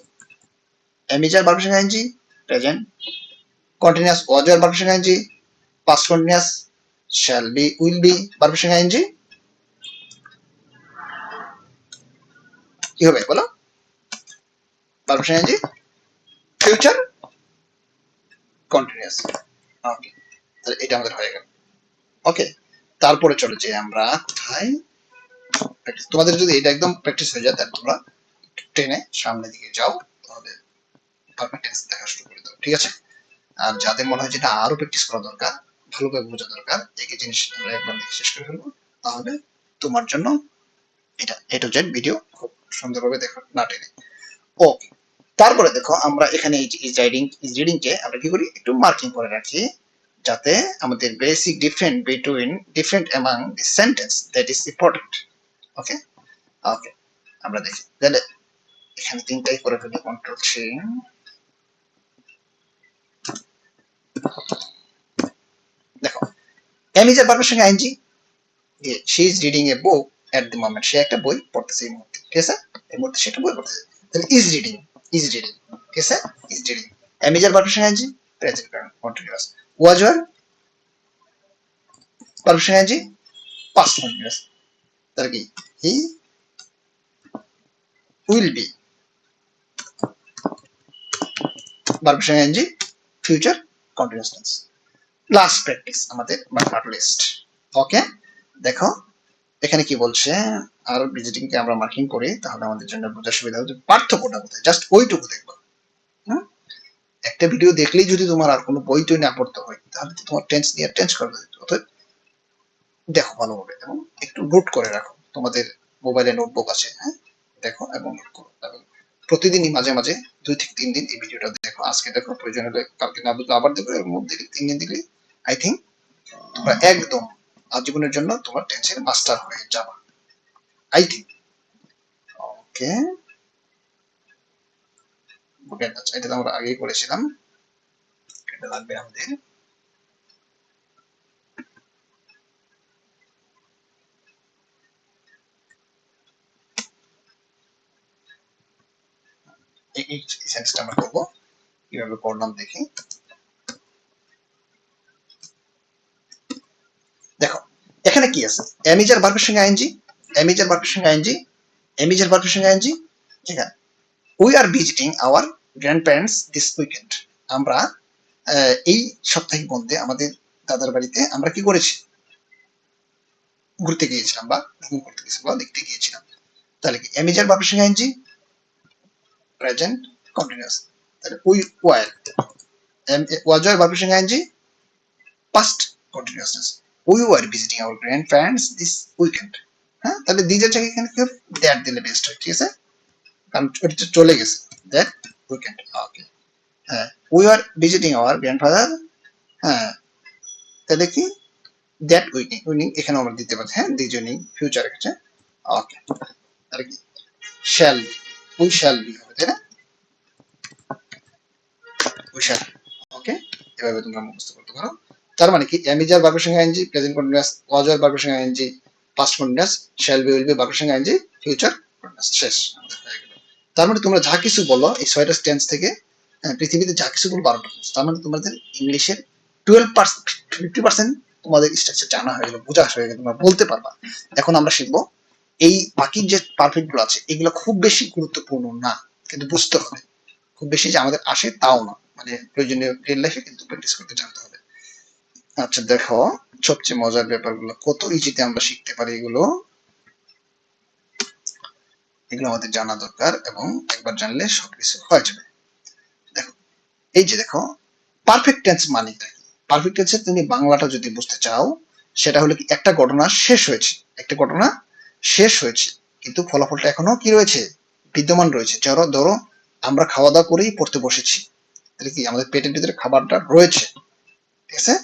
Am is are ভার্বের সঙ্গে আইএনজি প্রেজেন্ট কন্টিনিউয়াস, ওয়াজ আর ভার্বের সঙ্গে ING past continuous, shall be will be ভার্বের সঙ্গে আইএনজি কি হবে বলো? ভার্বের সঙ্গে আইএনজি ফিউচার কন্টিনিউয়াস। ওকে, তাহলে এটা আমাদের হয়ে গেল। ওকে, তারপরে চলে যাই আমরা কোথায়, তোমাদের যদি এটা একদম প্র্যাকটিস হয়ে যায় তাহলে তোমরা টেনে সামনের দিকে যাও, তাহলে পারফেক্ট টেন্স দেখা শুরু করে দাও, ঠিক আছে? আর যাদের মনে হয় যেটা আরো প্র্যাকটিস করা দরকার, ভালোভাবে বোঝা দরকার, একই জিনিস আমরা একবার দেখে শেষ করে ফেলবো, তাহলে তোমার জন্য এটা এ টু জেড ভিডিও খুব সুন্দরভাবে দেখো না টেনে। ওকে, তারপরে দেখো আমরা এখানে ইজ রিডিং কে আমরা কি করি, একটু মার্কিং করে রাখি, যাতে আমাদের basic different among the sentence that is important. Okay okay, আমরা দেখি তাহলে এখানে তিনটাই করে ফেলি, কন্ট্রোল-সি। দেখো এম ইজ এর ভার্বের সঙ্গে ING, she is reading a book at the moment, সে একটা বই পড়তেছে এই মুহূর্তে, ঠিক আছে? এই মুহূর্তে সে একটা বই পড়তেছে, তাহলে ইজ রিডিং, ঠিক আছে? Is reading. এম ইজ এর ভার্বের সঙ্গে ING present continuous, was were ভার্বের সঙ্গে আইএনজি পাস্ট কন্টিনিউয়াস, তাহলে কি হি উইল বি ভার্বের সঙ্গে ING future continuous tense. Last practice আমাদের বা নট লিস্ট। ওকে, দেখো এখানে কি বলছে, আর ভিজিটিং কে আমরা মার্কিং করি, তাহলে আমাদের জন্য বোঝার সুবিধা হবে পার্থক্যটা কোথায়, জাস্ট ওইটুকু দেখবো। হুম, একটা ভিডিও দেখলেই যদি তোমার আর কোনো বই টই না পড়তে হয়, তাহলে তো তোমার টেন্স নিয়ে টেন্স করে দিতে। অতএব দেখো ভালোভাবে এবং একটু নোট করে রাখো, তোমাদের মোবাইলে নোটবুক আছে, হ্যাঁ দেখো এবং নোট করো, এবং প্রতিদিনই মাঝে মাঝে 2 থেকে 3 দিন এই ভিডিওটা দেখো। আজকে দেখো, প্রয়োজন হলে কালকে না বুঝলে আবার দেখো, এর মধ্যে 3 দিন দিলে আই থিঙ্ক তোমরা একদম আজীবনের জন্য তোমার টেন্সের মাস্টার হয়ে যাবা, আই থিঙ্ক। ওকে, আচ্ছা এটা তো আমরা আগেই করেছিলাম, এটা লাগবে আমাদের। এই সেন্সটা আমরা করবো, কিভাবে করলাম দেখি। দেখো এখানে কি আছে, এম ইজ এর ভার্বের সঙ্গে আইএনজি, এম ইজ এর ভার্বের সঙ্গে আইএনজি, এম ইজ এর ভার্বের সঙ্গে আইএনজি, ঠিক আছে? We are visiting our grandparents this weekend, আমরা এই সাপ্তাহিক বন্ধে আমাদের দাদার বাড়িতে আমরা কি করেছি, ঘুরতে গিয়েছিলাম বা ভ্রমণ করতে গিয়েছিলাম বা দেখতে গিয়েছিলাম। তাহলে কি এম ইজ এর ভার্বের সঙ্গে আইএনজি প্রেজেন্ট কন্টিনিউয়াস, তাহলে we were, am was are ভার্বের সঙ্গে ING past continuous, we were visiting our grandparents this weekend. হ্যাঁ, তাহলে দিজের জায়গায় এখানে কি হবে, দ্যাট দিলে বেস্ট হয়, ঠিক আছে? কারণ ওটা চলে গেছে, দ্যাট উইকেন্ড। ওকে, হ্যাঁ we are visiting our grandfather, হ্যাঁ তাহলে কি দ্যাট উইনিং এখানে আমরা দিতে পারি, হ্যাঁ দুজনেই ফিউচার আছে। ওকে, তাহলে কি shall be, we shall be হবে, তাই না? উই শ্যাল, ওকে, এভাবে তোমরা মুখস্থ করতে পারো। তার মানে কি এম ইজ আর ভার্বের সঙ্গে আইএনজি প্রেজেন্ট কন্টিনিউয়াস, ওয়াজ আর ভার্বের সঙ্গে ING past continuous, shall be will be ভার্বের সঙ্গে আইএনজি ফিউচার কন্টিনিউয়াস, শেষ আমাদের হয়ে গেল। তার মানে তোমরা যা কিছু বলো এই 6টা টেন্স থেকে, পৃথিবীতে যা কিছু বলো 12টা টেন্স, তার মানে তোমাদের ইংলিশের 12%, 50% তোমাদের স্ট্রাকচার জানা হয়ে গেল, বোঝা হয়ে গেল, তোমরা বলতে পারবা। এখন আমরা শিখবো এই বাকি যে পারফেক্ট গুলো আছে, এগুলো খুব বেশি গুরুত্বপূর্ণ না, কিন্তু বুঝতে হবে। খুব বেশি যে আমাদের আসে তাও না, মানে প্রয়োজনীয় রিয়েল লাইফে কিন্তু প্র্যাকটিস করতে জানতে হবে। আচ্ছা দেখো, সবচেয়ে মজার ব্যাপারগুলো কত ইজিতে আমরা শিখতে পারি, এগুলো এগুলো আমাদের জানা দরকার, এবং একবার জানলে সবকিছু হয়ে যাবে। দেখো এই যে দেখো, পারফেক্ট টেন্স মানে কি? পারফেক্ট টেন্সের তুমি বাংলাটা যদি বুঝতে চাও, সেটা হলো কি একটা ঘটনা শেষ হয়েছে, একটা ঘটনা শেষ হয়েছে, কিন্তু ফলাফলটা এখনো কি রয়েছে, বিদ্যমান রয়েছে। ধরো আমরা খাওয়া দাওয়া করেই পড়তে বসেছি, তাহলে কি আমাদের পেটের ভিতরে খাবারটা রয়েছে, ঠিক আছে?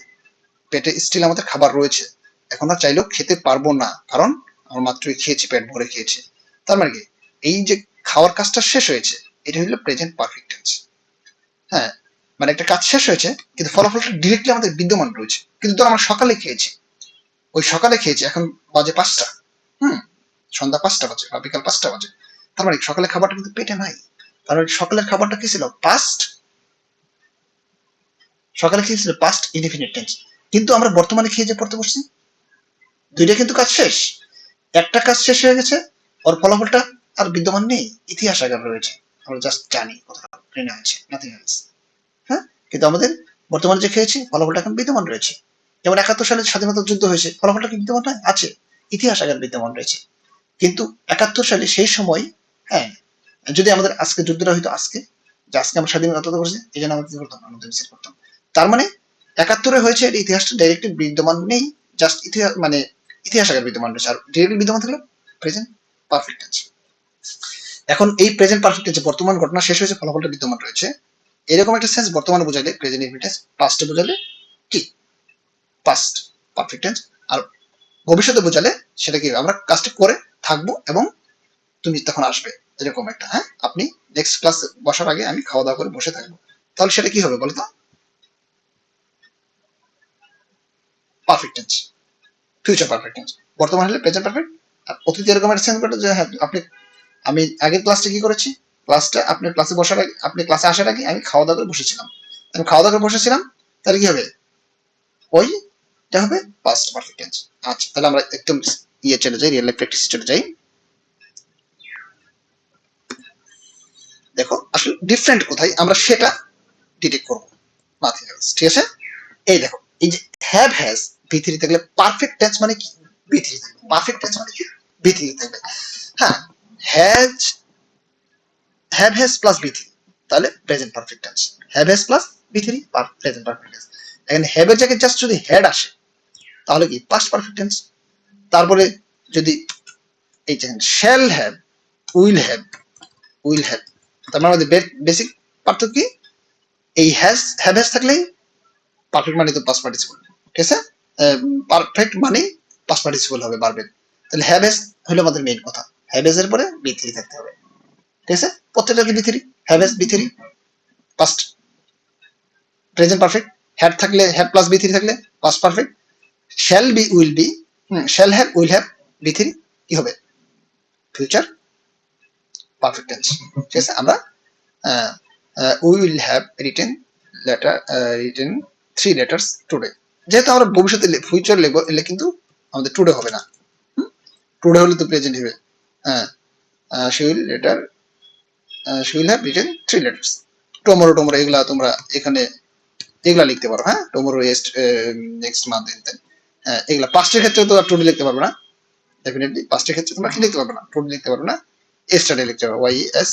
পেটে স্টিল আমাদের খাবার রয়েছে, এখন আর চাইলেও খেতে পারবো না, কারণ আমরা মাত্রই খেয়েছি, পেট ভরে খেয়েছি। তার মানে কি এই যে খাওয়ার কাজটা শেষ হয়েছে, এটা হলো প্রেজেন্ট পারফেক্ট টেন্স। হ্যাঁ, মানে একটা কাজ শেষ হয়েছে কিন্তু ফলাফলটা ডিরেক্টলি আমাদের বিদ্যমান রয়েছে, কিন্তু ধর আমরা সকালে খেয়েছি, ওই সকালে খেয়েছি, এখন বাজে 5টা, হুম, সন্ধ্যা 5টা বাজে বা বিকাল 5টা বাজে, তার মানে সকালের খাবারটা কিন্তু পেটে নাই, তার মানে সকালের খাবারটা কি ছিল, পাস্ট, সকালে কি ছিল, পাস্ট ইনডিফিনিট টেন্স। কিন্তু আমরা বর্তমানে খেয়ে যে পড়তে বসছি, দুইটা কিন্তু কাজ শেষ, একটা কাজ শেষ হয়ে গেছে, ওর ফলাফলটা আর বিদ্যমান নেই, ইতিহাস আকার রয়েছে, আমরা জাস্ট জানি কথাটা ট্রেনে আছে, নাথিং এলস। হ্যাঁ, কিন্তু আমাদের বর্তমানে যে খেয়েছি ফলাফলটা এখন বিদ্যমান রয়েছে। যেমন 71 সালে স্বাধীনতা যুদ্ধ হয়েছে, ফলাফলটা কি বিদ্যমান নয়? আছে, ইতিহাস আকার বিদ্যমান রয়েছে। কিন্তু 71 সালে সেই সময়, হ্যাঁ, যদি আমাদের আজকে যুদ্ধটা হইতো আজকে, যে আজকে আমরা স্বাধীনতা করছি, এই জন্য আমরা কি করতাম, আমাদের বিচার করতাম। তার মানে 71-এ হয়েছে, এটা ইতিহাসটা ডাইরেক্টলি বিদ্যমান নেই, জাস্ট ইতিহাস মানে ইতিহাস আকার বিদ্যমান রয়েছে, আর ডিরেক্টলি বিদ্যমান থাকলে প্রেজেন্ট পারফেক্ট টেন্স। এখন এই প্রেজেন্ট পারফেক্ট টেন্সে বর্তমান ঘটনা শেষ হয়েছে, ফলাফলটা বিদ্যমান রয়েছে, এরকম একটা সেন্স বর্তমানে বোঝালে প্রেজেন্ট ইনফিনিট টেন্স, পাস্টে বোঝালে কি, পাস্ট পারফেক্ট টেন্স, আর ভবিষ্যতে বোঝালে সেটা কি, আমরা কাজটা করে থাকবো এবং তুমি তখন আসবে, এরকম একটা, হ্যাঁ, আপনি নেক্সট ক্লাস বসার আগে আমি খাওয়া দাওয়া করে বসে থাকবো, তাহলে সেটা কি হবে বলতো, perfect tense, future perfect tense. বর্তমান হলে প্রেজেন্ট পারফেক্ট, আর অতীত এরকম একটা সেন্স করে যে হ্যাঁ আপনি, আমি আগের ক্লাসটা কি করেছি, ক্লাসটা আপনি ক্লাসে বসার আগে, আপনি ক্লাসে আসার আগে আমি খাওয়া দাওয়া করে বসেছিলাম, আমি খাওয়া দাওয়া করে বসেছিলাম, তাহলে কি হবে, ওইটা হবে পাস্ট পারফেক্ট টেন্স। আচ্ছা, তাহলে আমরা একদম ইয়ে চলে যাই, রিয়েল লাইফ প্র্যাকটিস চলে যাই। দেখো আসলে ডিফারেন্ট কোথায় আমরা সেটা ডিটেক্ট করবো, নাথিং এলস, ঠিক আছে। এই দেখো, এই যে হ্যাভ হ্যাজ বি3 থাকলে পারফেক্ট টেন্স মানে কি, বি3 থাকবে, পারফেক্ট টেন্স মানে কি, বি3 থাকবে। হ্যাঁ, হ্যাজ, হ্যাভ হ্যাজ প্লাস বি3, তাহলে present perfect tense, have has plus বি3 প্রেজেন্ট পারফেক্ট টেন্স। এখানে হ্যাভ এর জায়গায় জাস্ট যদি হ্যাড আসে তাহলে কি পাস্ট পারফেক্ট টেন্স। তারপরে যদি এই যে shall have, will have, will have, তার মানে আমাদের বেসিক পার্থক্য কি, এই হ্যাজ হ্যাভ হ্যাজ থাকলেই পারফেক্ট মানে তো পাস্ট পার্টিসিপল, ঠিক আছে, পারফেক্ট মানে পাস্ট পার্টিসিপল হবে বারবার, তাহলে হ্যাভ হ্যাজ হলো আমাদের মেইন কথা, হ্যাভ হ্যাজ এর পরে বি3 থাকতে হবে, ঠিক আছে, প্রত্যেকটাতে বি3, হ্যাভ হ্যাজ বি3 পাস্ট প্রেজেন্ট পারফেক্ট, হ্যাড থাকলে হ্যাড প্লাস বি3 থাকলে past perfect, shall be will be, shall have will have বি3 কি হবে, ফিউচার পারফেক্ট টেন্স, ঠিক আছে। আমরা we will have written letter, written 3 letters today, যেহেতু আমরা ভবিষ্যতে ফিউচার লিখবো, এলে কিন্তু আমাদের টুডে হবে না, টুডে হলে তো প্রেজেন্ট হবে, হ্যাঁ, she will letter, she will have written 3 letters, tomorrow tomorrow এগুলা তোমরা এখানে এগুলা লিখতে পারো, হ্যাঁ, টুমরো নেক্সট মান্থ, হ্যাঁ, এগুলা পাস্টের ক্ষেত্রে তো আর টুডে লিখতে পারবে না, ডেফিনেটলি পাস্টের ক্ষেত্রে তোমরা কি লিখতে পারবে না, টুডে লিখতে পারবে না, এস্টারডে লিখতে পারবে, Y S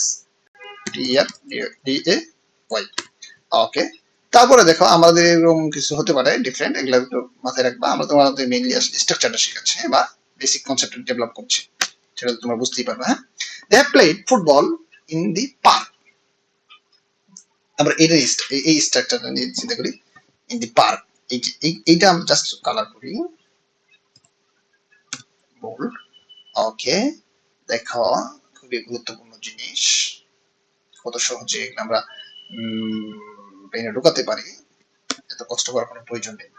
T R D A Y, okay. তারপরে দেখো আমাদের এরকম কিছু হতে পারে ডিফারেন্ট, এগুলো একটু মাথায় রাখবা, আমরা তোমাদের মেইনলি আসলে স্ট্রাকচারটা শেখাচ্ছি বা বেসিক কনসেপ্ট ডেভেলপ করছি, সেটা তোমরা বুঝতেই পারবে, হ্যাঁ। They have played football in the park, আমরা এই স্ট্রাকচারটা নিয়ে চিন্তা করি, ইন দি পার্ক, এইটা আমরা জাস্ট কালার করি বোল্ড, ওকে। দেখো খুবই গুরুত্বপূর্ণ জিনিস, কত সহজে আমরা ব্রেনে ঢুকাতে পারি, এত কষ্ট করার কোনো প্রয়োজন নেই।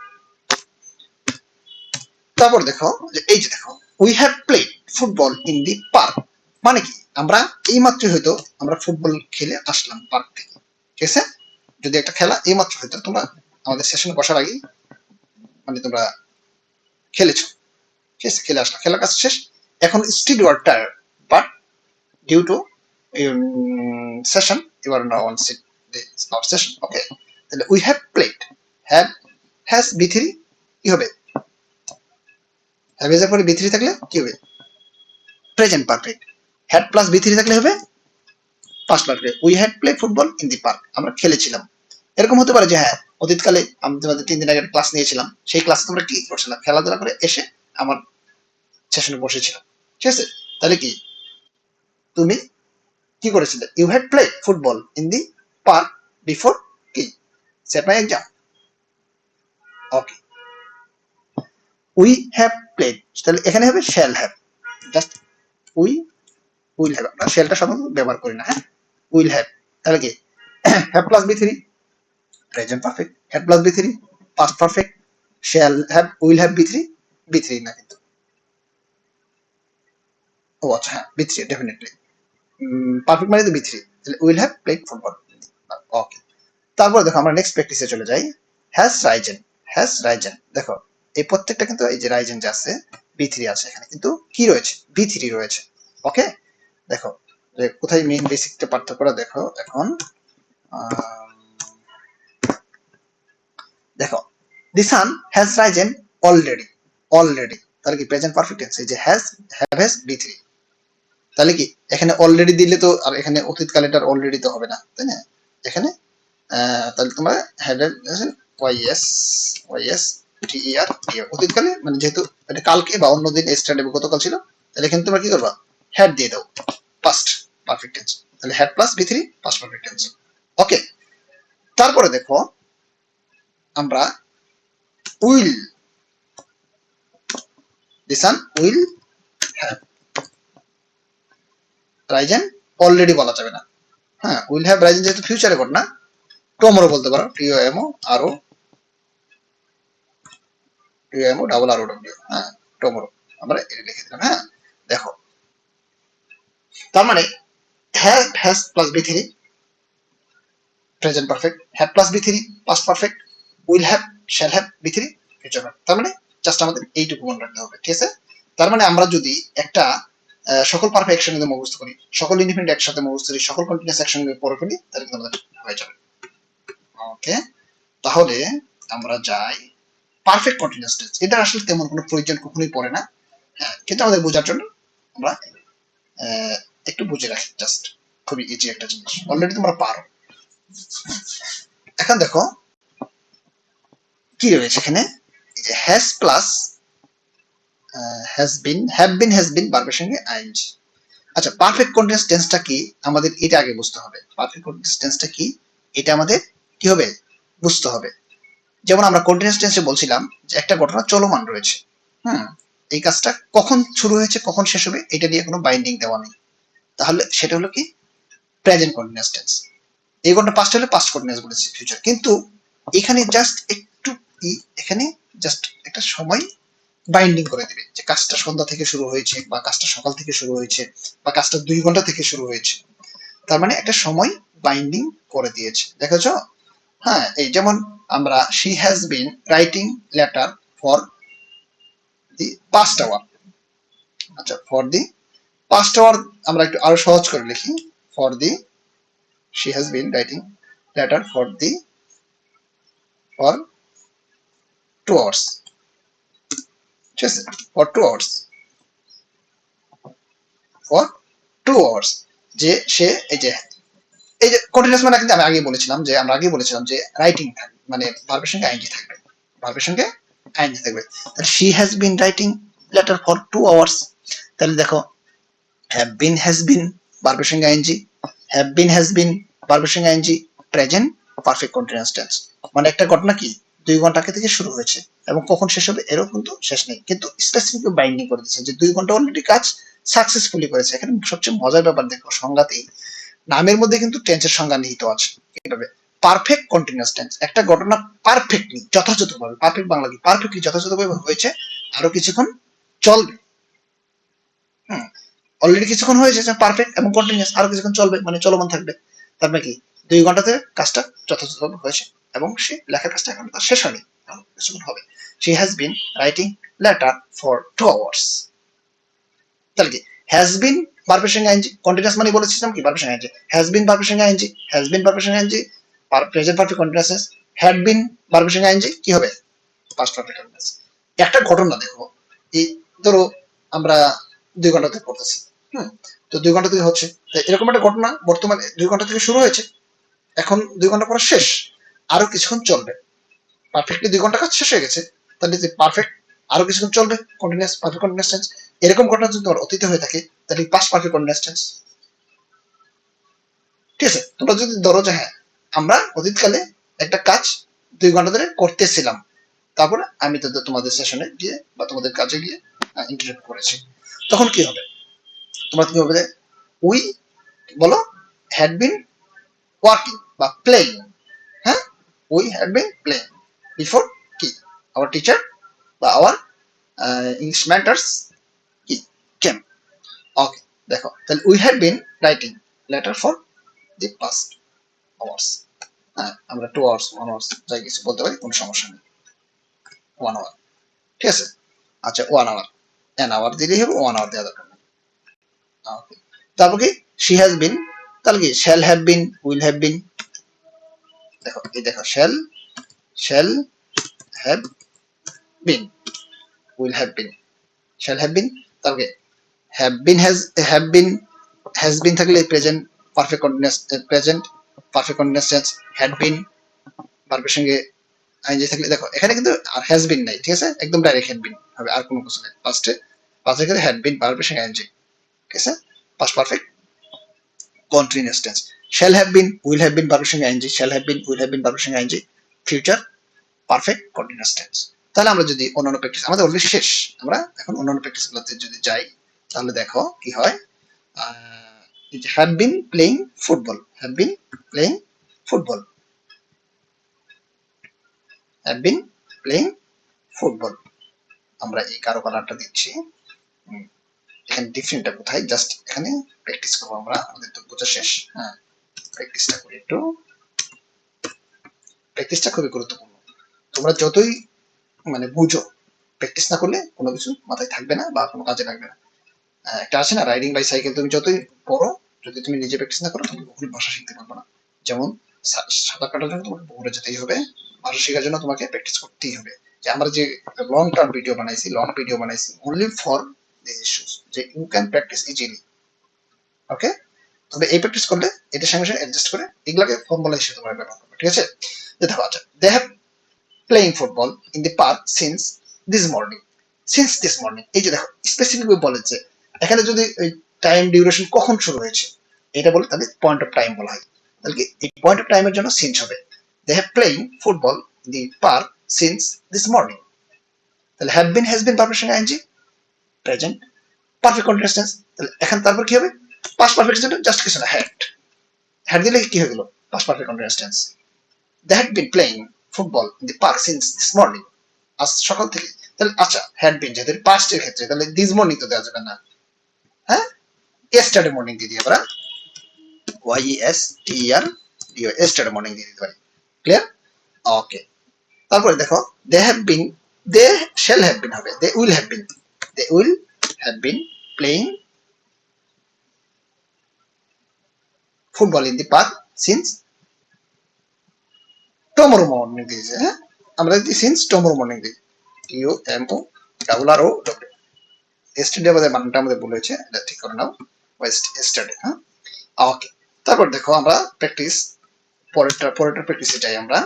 তারপর দেখো যে এই যে দেখো, we have played football in the park, মানে কি আমরা এই মাত্রই হয়তো আমরা ফুটবল খেলে আসলাম পার্ক থেকে, ঠিক আছে, যদি একটা খেলা এই মাত্র হয়তো তোমরা আমাদের সেশনে বসার আগে মানে তোমরা খেলেছো, ঠিক আছে, খেলে আসলা, খেলার কাজ শেষ, এখন still you are tired but due to session you are now on session, okay. তাহলে we have played, have has বি3 কি হবে, হ্যাভ এর পরে বি3 থাকলে কি হবে, প্রেজেন্ট পারফেক্ট, হ্যাড প্লাস বি3 থাকলে হবে past perfect, we had play football in the park, আমরা খেলেছিলাম। এরকম হতে পারে যে হ্যাঁ অতীতকালে আমি তোমাদের 3 দিন আগে ক্লাস নিয়েছিলাম, সেই ক্লাসে তোমরা কি করছিলাম, খেলাধুলা করে এসে আমার সেশনে বসেছিলাম, ঠিক আছে, তাহলে কি তুমি কি করেছিলে, you had play football in the park before কি set my exam, okay. We have played, তাহলে এখানে হবে shall have, just we will have, আমরা শ্যালটা সাধারণত ব্যবহার করি না, হ্যাঁ, উইল হ্যাভ, তাহলে কি হ্যাভ প্লাস বি3 present perfect, had plus V three, past perfect, shall have, will have V three, V three না কিন্তু, ও আচ্ছা হ্যাঁ বি থ্রি ডেফিনেটলি, পারফেক্ট মানে তো বি থ্রি, তাহলে উইল হ্যাভ প্লেড ফুটবল। ওকে, তারপর দেখো আমরা নেক্সট প্র্যাকটিসে চলে যাই। হ্যাজ রাইজেন, হ্যাজ রাইজেন, দেখো এই প্রত্যেকটা কিন্তু এই যে রাইজেন যে আছে বি থ্রি আছে, এখানে কিন্তু কি রয়েছে বি থ্রি রয়েছে। ওকে, দেখো যে কোথায় মেইন বেসিকটা পার্থক্যটা দেখো এখন। দেখো the sun has risen already, already তাহলে কি প্রেজেন্ট পারফেক্ট টেন্স, এই যে has, have has V three, তাহলে কি এখানে অলরেডি দিলে তো আর এখানে অতীতকালেটার অলরেডি তো হবে না, তাই না? এখানে তাহলে তোমরা হ্যাড ওয়াইএস, ওয়াইএস টিইআর অতীতকালে, মানে যেহেতু এটা কালকে বা অন্যদিন এস্টারডে গতকাল ছিল, তাহলে এখানে তোমরা কি করবা হ্যাড দিয়ে দাও, পাস্ট পারফেক্ট টেন্স, তাহলে had plus V three past perfect tense. Okay, তারপরে দেখো আমরা will, the sun will have risen, already বলা যাবে না, হ্যাঁ উইল হ্যাভ রাইজেন যেহেতু ফিউচারে ঘটনা, টমোরো বলতে পারো, T O M O R O, T O M O double R O W, হ্যাঁ টমোরো আমরা এটা লিখে দিলাম। হ্যাঁ দেখো তার মানে have has plus V three present perfect, have plus V three past perfect, will have shall have V three future perfect. তার মানে জাস্ট আমাদের এইটুকু মনে রাখতে হবে, ঠিক আছে? তার মানে আমরা যদি একটা সকল পারফেক্ট একসাথে মুখস্থ করি, সকল ইন্ডিপেন্ডেন্ট একসাথে মুখস্থ করি, সকল কন্টিনিউয়াস একসঙ্গে পড়ে ফেলি, তাহলে কিন্তু আমাদের হয়ে যাবে। ওকে, তাহলে আমরা যাই পারফেক্ট কন্টিনিউয়াস টেন্স। এটা আসলে তেমন কোনো প্রয়োজন কখনোই পড়ে না, হ্যাঁ কিন্তু আমাদের বোঝার জন্য আমরা একটু বুঝে রাখি, জাস্ট খুবই ইজি একটা জিনিস, অলরেডি তোমরা পারো। এখন দেখো কি রয়েছে এখানে, যে has plus has been, have been has been ভার্বের সঙ্গে আইএনজি। আচ্ছা পারফেক্ট কন্টিনিউয়াস টেন্সটা কি আমাদের এটা আগে বুঝতে হবে, পারফেক্ট কন্টিনিউয়াস টেন্সটা কি এটা আমাদের কি হবে বুঝতে হবে। যেমন আমরা কন্টিনিউয়াস টেন্সে বলছিলাম যে একটা ঘটনা চলমান রয়েছে, হুম, এই কাজটা কখন শুরু হয়েছে কখন শেষ হবে এটা নিয়ে কোনো বাইন্ডিং দেওয়া নেই, তাহলে সেটা হলো কি প্রেজেন্ট কন্টিনিউয়াস টেন্স। এই ঘটনা পাস্ট হলে পাস্ট কন্টিনিউয়াস বলেছি ফিউচার, কিন্তু এখানে জাস্ট একটু এখানে জাস্ট একটা সময় বাইন্ডিং করে দিবে যে কাজটা সন্ধ্যা থেকে শুরু হয়েছে বা কাজটা সকাল থেকে শুরু হয়েছে বা কাজটা 2 ঘন্টা থেকে শুরু হয়েছে, তার মানে একটা সময় বাইন্ডিং করে দিয়েছে, দেখেছো? হ্যাঁ এই যেমন আমরা she has been writing letter for the past hour, আচ্ছা ফর দি পাস্ট আওয়ার আমরা একটু আরো সহজ করে লিখি, for the she has been writing letter for the for 2 hours, ঠিক আছে ফর 2 আওয়ার্স, ফর 2 আওয়ার্স, যে সে এই যে কন্টিনিউয়াস মানে কিন্তু আমি আগে বলেছিলাম যে আমরা আগে বলেছিলাম যে রাইটিং থাকবে মানে ভার্বের সঙ্গে আইএনজি থাকবে, ভার্বের সঙ্গে আইএনজি থাকবে, তাহলে she has been writing letter for 2 hours, তাহলে দেখো হ্যাভ বিন হ্যাজ বিন ভার্বের সঙ্গে ING, have been has been ভার্বের সঙ্গে ING, present perfect continuous tense, মানে একটা ঘটনা কি 2 ঘন্টা আগে থেকে শুরু হয়েছে এবং কখন শেষ হবে এরও কিন্তু শেষ নেই, কিন্তু স্পেসিফিক বাইন্ডিং করে দিচ্ছে যে 2 ঘন্টা অলরেডি কাজ সাকসেসফুলি করেছে। এখানে সবচেয়ে মজার ব্যাপার দেখো সংজ্ঞাতেই নামের মধ্যে কিন্তু টেন্সের সংজ্ঞা নিহিত আছে, কিভাবে পারফেক্ট কন্টিনিউয়াস টেন্স একটা ঘটনা পারফেক্টলি যথাযথভাবে, পারফেক্ট বাংলা কি পারফেক্টলি যথাযথভাবে হয়েছে, আরো কিছুক্ষণ চলবে, হুম অলরেডি কিছুক্ষণ হয়েছে পারফেক্ট এবং কন্টিনিউয়াস আরো কিছুক্ষণ চলবে মানে চলমান থাকবে, তার মানে কি 2 ঘন্টাতে কাজটা যথাযথভাবে হয়েছে এবং সে লেখার কাজটা এখন তার শেষ হয়নি, কিছুক্ষণ হবে। She has been writing letter for 2 hours, তাহলে কি হ্যাজ বিন ভার্বের সঙ্গে আইএনজি, কন্টিনিউয়াস মানে বলেছিলাম কি ভার্বের সঙ্গে আইএনজি, হ্যাজ বিন ভার্বের সঙ্গে আইএনজি, হ্যাজ বিন ভার্বের সঙ্গে ING, present perfect continuous tense, had been ভার্বের সঙ্গে আইএনজি কি হবে পাস্ট পারফেক্ট কন্টিনিউয়াস। একটা ঘটনা দেখো, এই ধরো আমরা 2 ঘন্টাতে করতেছি, হুম তো 2 ঘন্টা থেকে হচ্ছে, এরকম একটা ঘটনা বর্তমানে 2 ঘন্টা থেকে শুরু হয়েছে, এখন 2 ঘন্টা পরে শেষ, আরো কিছুক্ষণ চলবে, পারফেক্টলি 2 ঘন্টা কাজ শেষ হয়ে গেছে, তাহলে যে পারফেক্ট আরো কিছুক্ষণ চলবে কন্টিনিউয়াস পারফেক্ট কন্টিনিউয়াস টেন্স। এরকম ঘটনা যদি তোমার অতীতে হয়ে থাকে তাহলে পাস্ট পারফেক্ট কন্টিনিউয়াস টেন্স, ঠিক আছে? তোমরা যদি ধরো যে হ্যাঁ আমরা অতীতকালে একটা কাজ 2 ঘন্টা ধরে করতেছিলাম, তারপরে আমি তো তোমাদের সেশনে গিয়ে বা তোমাদের কাজে গিয়ে ইন্টারাপ্ট করেছি, তখন কি হবে তোমরা কি হবে উই বলো হ্যাড বিন ওয়ার্কিং বা প্লেইং, হ্যাঁ we had been playing before কি আওয়ার টিচার বা আওয়ার ইংলিশ ম্যাটার্স কি কেম। ওকে, দেখো তাহলে we had been writing letter for the past hours. হ্যাঁ, আমরা 2 আওয়ার্স 1 আওয়ার্স যাই কিছু বলতে পারি, কোনো সমস্যা নেই। 1 আওয়ার, ঠিক আছে। আচ্ছা 1 আওয়ার, অ্যান আওয়ার দিলেই হবে, 1 আওয়ার দেওয়া দরকার নেই। ওকে, তারপর কি শি হ্যাজ বিন, তাহলে কি shall have been, will have বিন। দেখো এই দেখো shall shall have been, will have bin, shall have বিন, তারপরে হ্যাভ বিন হ্যাজ বিন থাকলে present perfect continuous, present perfect continuous tense. Had been ভার্বের সঙ্গে আইএনজি থাকলে, দেখো এখানে কিন্তু আর হ্যাজ বিন নাই, ঠিক আছে, একদম ডাইরেক্ট হ্যাড বিন হবে, আর কোনো কিছু নেই ফার্স্টে। ফার্স্টের ক্ষেত্রে হ্যাড বিন ভার্বের সঙ্গে আইএনজি, ঠিক আছে, past perfect continuous tense. Shall have been will have been ভার্বের সঙ্গে ING, shall have been will have been ভার্বের সঙ্গে ING, future perfect continuous tense. তাহলে আমরা যদি অন্যান্য প্র্যাকটিস, আমাদের অলরেডি শেষ, আমরা এখন অন্যান্য প্র্যাকটিস গুলোতে যদি যাই, তাহলে দেখো কি হয়। Have been playing football, have been playing football, have been playing football. আমরা এই কারো কালারটা দিচ্ছি। এখানে ডিফারেন্টটা কোথায়, জাস্ট এখানে প্র্যাকটিস করবো আমরা, আমাদের তো বোঝা শেষ। হ্যাঁ, প্র্যাকটিসটা করি একটু, প্র্যাকটিসটা খুবই গুরুত্বপূর্ণ। তোমরা যতই মানে বুঝো, প্র্যাকটিস না করলে কোনো কিছু মাথায় থাকবে না বা কোনো কাজে লাগবে না। একটা আছে না, রাইডিং বাইসাইকেল, তুমি যতই পড়ো, যদি তুমি নিজে প্র্যাকটিস না করো, তুমি কখনোই ভাষা শিখতে পারবে না। যেমন সাঁতার কাটার জন্য তোমাকে পুকুরে যেতেই হবে, ভাষা শেখার জন্য তোমাকে প্র্যাকটিস করতেই হবে। যে আমরা যে লং টার্ম ভিডিও বানাইছি, লং ভিডিও বানাইছি অনলি ফর দিস ইস্যুস, যে ইউ ক্যান প্র্যাকটিস ইজিলি। ওকে, তবে এই প্র্যাকটিস করলে এটার সঙ্গে সঙ্গে অ্যাডজাস্ট করে এগুলাকে ফর্মুলা হিসেবে তোমরা ব্যবহার করবে, ঠিক আছে। যে দেখো, আচ্ছা they have playing football in the park since this morning. Since this morning, এই যে দেখো স্পেসিফিক বলে যে এখানে যদি ওই টাইম ডিউরেশন কখন শুরু হয়েছে এটা বলে, তাহলে পয়েন্ট অফ টাইম বলা হয়। তাহলে কি এই পয়েন্ট অফ টাইমের জন্য সিন্স হবে। They have playing football in the park since this morning. তাহলে হ্যাভ বিন হ্যাজ বিন ভার্বের সঙ্গে ING, present perfect continuous tense. তাহলে এখন তারপর কি হবে, পাস্ট পারফেক্ট জন্য জাস্ট কিছু না, হ্যাড, হ্যাড দিলে কি হয়ে গেল, past perfect continuous tense. They had been playing football in the park since this morning, আজ সকাল থেকে। তাহলে আচ্ছা হ্যাড বিন যেহেতু পাস্টের ক্ষেত্রে, তাহলে দিস মর্নিং তো দেওয়া যাবে না। হ্যাঁ, yesterday morning দিয়ে দিই আমরা, YESTER yesterday morning দিয়ে দিতে পারি। ক্লিয়ার? ওকে, তারপরে দেখো they have been, they shall have been হবে, they will have been, they will have been playing football in the park since tomorrow morning দিয়েছে। হ্যাঁ, আমরা যদি সিন্স টুমরো মর্নিং দিই, TUMO double R O W, yesterday আমাদের বানানটা আমাদের ভুল হয়েছে, এটা ঠিক করে নাও, yesterday। হ্যাঁ, ওকে, তারপর দেখো আমরা প্র্যাকটিস, পরেরটা প্র্যাকটিসে যাই আমরা।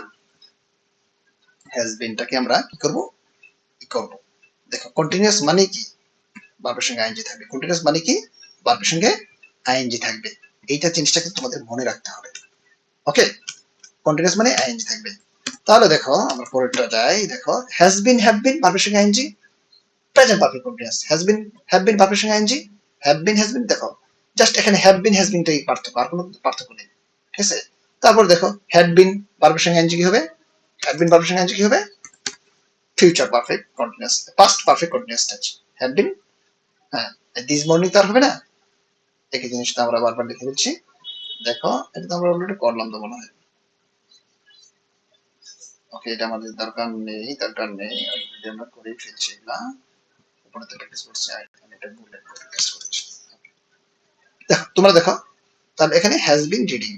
হ্যাজ বিনটাকে আমরা কি করব, দেখো কন্টিনিউয়াস মানে কি, ভার্বের সঙ্গে আইএনজি থাকবে। কন্টিনিউয়াস মানে কি, ভার্বের সঙ্গে আইএনজি থাকবে। এইটা জিনিসটাকে তোমাদের মনে রাখতে হবে। ওকে, কন্টিনিউয়াস মানে আইএনজি থাকবে। তাহলে দেখো আমরা পরেরটা যাই, দেখো হ্যাজ বিন হ্যাভ বিন ভার্বের সঙ্গে ING, present perfect continuous. Has been have been ভার্বের সঙ্গে ING, have been has been, দেখো জাস্ট এখানে হ্যাভ বিন হ্যাজ বিনটাই পার্থক্য, আর কোনো পার্থক্য নেই, ঠিক আছে। তারপর দেখো হ্যাড বিন ভার্বের সঙ্গে আইএনজি কি হবে, হ্যাড বিন ভার্বের সঙ্গে আইএনজি কি হবে, future perfect continuous, past perfect continuous tense. Had বিন, হ্যাঁ, দিস মর্নিং তো আর হবে না, একই জিনিসটা আমরা বারবার লিখে দিচ্ছি। দেখো এটা তো আমরা অলরেডি করলাম তো মনে হয়। ওকে, এটা আমাদের দরকার নেই, অলরেডি আমরা করেই ফেলছি এগুলা, উপরে তো প্র্যাকটিস করছি, আমি এটা বুলেট প্র্যাকটিস করেছি। দেখো তোমরা দেখো, তাহলে এখানে হ্যাজ বিন রিডিং,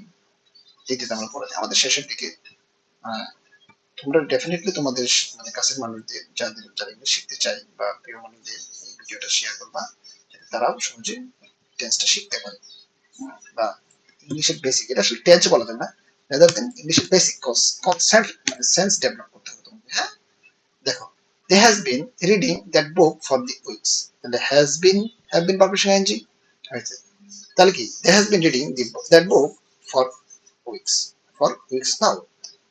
এইটা আমরা পড়েছি আমাদের শেষের দিকে। তোমরা ডেফিনেটলি তোমাদের মানে কাছের মানুষদের, যারা ইংলিশ শিখতে চাই বা প্রিয় মানুষদের এই ভিডিওটা শেয়ার করবা, যাতে তারাও সহজে টেন্সটা শিখতে পারে, বা ইংলিশের বেসিক, এটা আসলে টেন্স বলা যায় না, রাদার দেন ইংলিশের বেসিক কনসেপ্ট মানে সেন্স ডেভেলপ করতে হবে তোমাকে। হ্যাঁ, দেখো they has been reading that book for the weeks, তাহলে হ্যাভ বিন ভার্বের সঙ্গে আইএনজি হয়েছে। তাহলে কি they has been reading that book for weeks now,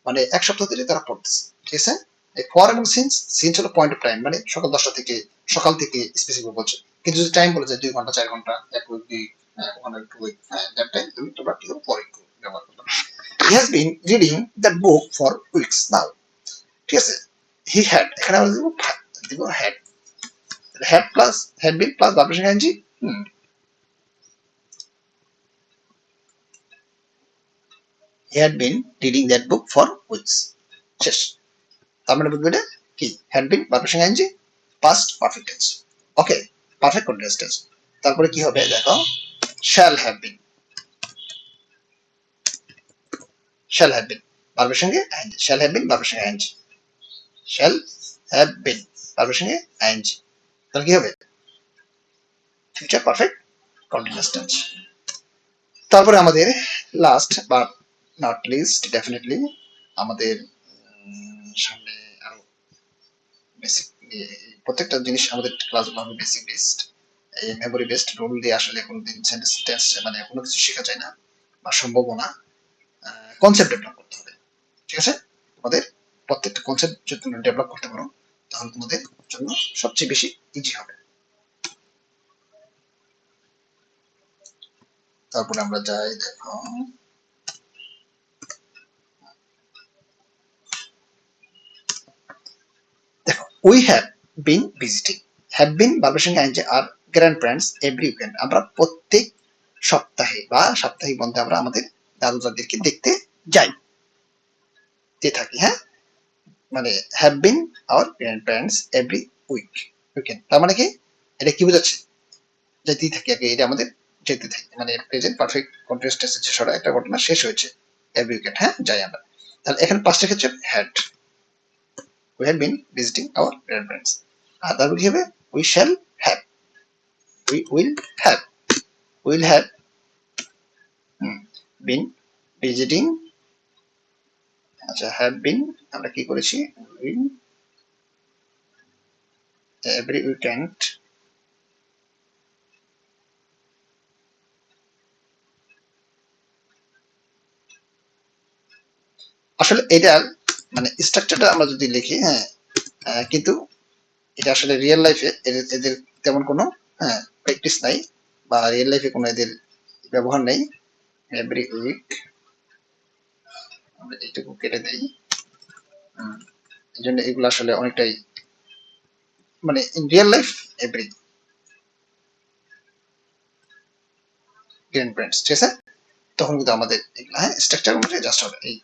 মানে এক সপ্তাহ ধরে তারা পড়তেছে, ঠিক আছে। এই ফর এবং সিন্স, হলো পয়েন্ট অফ টাইম, মানে সকাল 10টা থেকে, সকাল থেকে স্পেসিফিক বলছে। কিন্তু যদি টাইম বলে যায় 2 ঘন্টা 4 ঘন্টা, এক উইক, ওখানে 2 উইক, দ্যাট টাইম তুমি তোমরা কি করো, পরে ব্যবহার করবে। He has been reading that book for weeks now. ঠিক আছে, হি হ্যাড, এখানে আমরা দিব had, had plus had been plus ভার্বের সঙ্গে ING. He had been reading that book for weeks, শেষ। তার মানে বুঝবে এটা কি, হ্যাড বিন ভার্বের সঙ্গে আইএনজি, পাস্ট পারফেক্ট টেন্স। ওকে, পারফেক্ট কন্টিনিউয়াস টেন্স। তারপরে কি হবে দেখো, shall have bin, shall have been ভার্বের সঙ্গে আইএনজি, শ্যাল হ্যাভ বিন ভার্বের সঙ্গে আইএনজি, শ্যাল হ্যাভ বিন ভার্বের সঙ্গে আইএনজি, তাহলে কি হবে, ফিউচার পারফেক্ট কন্টিনিউয়াস টেন্স। তারপরে আমাদের last but not list, definitely আমাদের সামনে আরো বেসিক, প্রত্যেকটা জিনিস আমাদের ক্লাসগুলো হবে বেসিক বেসড, এই মেমোরি বেসড রুল দিয়ে আসলে কোনোদিন সেন্টেন্স টেন্স মানে কোনো কিছু শেখা যায় না বা সম্ভবও না। কনসেপ্ট ডেভেলপ করতে হবে, ঠিক আছে? তোমাদের প্রত্যেকটা কনসেপ্ট যদি তোমরা ডেভেলপ করতে পারো তাহলে তোমাদের জন্য সবচেয়ে বেশি ইজি হবে। তারপরে আমরা যাই, দেখো দেখো we have been visiting, have been ভার্বের সঙ্গে আইএনজি আর গ্র্যান্ড প্যারেন্টস এভরি উইকেন্ড, আমরা প্রত্যেক সপ্তাহে বা সাপ্তাহিক বন্ধে আমরা আমাদের দাদু দাদিকে দেখতে যাই, যে থাকি, হ্যাঁ, মানে have been our grandparents every weekend, তার মানে কি, এটা কি বোঝাচ্ছে, যেতেই থাকি আগে, এটা আমাদের যেতে থাকি, মানে প্রেজেন্ট পারফেক্ট কন্টিনিউয়াস টেন্সের যে সরা একটা ঘটনা শেষ হয়েছে, এভরি উইকেন্ড, হ্যাঁ, যাই আমরা। তাহলে এখানে পাঁচটা ক্ষেত্রে had, we had been visiting our grandparents, আর তারপর কি হবে, we shall have, we will have, will have been visiting, আচ্ছা have been আমরা কি করেছি, will every weekend, আসলে এটার মানে স্ট্রাকচারটা আমরা যদি লিখি, হ্যাঁ, কিন্তু এটা আসলে রিয়েল লাইফে এদের তেমন কোনো, হ্যাঁ, প্র্যাকটিস নাই বা রিয়েল লাইফে কোনো এদের ব্যবহার নেই। এভরি উইক আমরা এইটুকু কেটে দেই, এই জন্য এগুলো আসলে অনেকটাই মানে in real life every grand parents, ঠিক আছে? তখন কিন্তু আমাদের এগুলো, হ্যাঁ, স্ট্রাকচার অনুযায়ী জাস্ট হবে এই।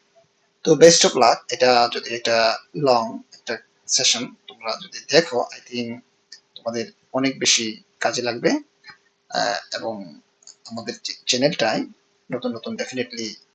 তো বেস্ট অফ লাক, এটা যদি একটা লং একটা সেশন তোমরা যদি দেখো, আই থিঙ্ক তোমাদের অনেক বেশি কাজে লাগবে, এবং আমাদের চ্যানেলটায় নতুন নতুন ডেফিনেটলি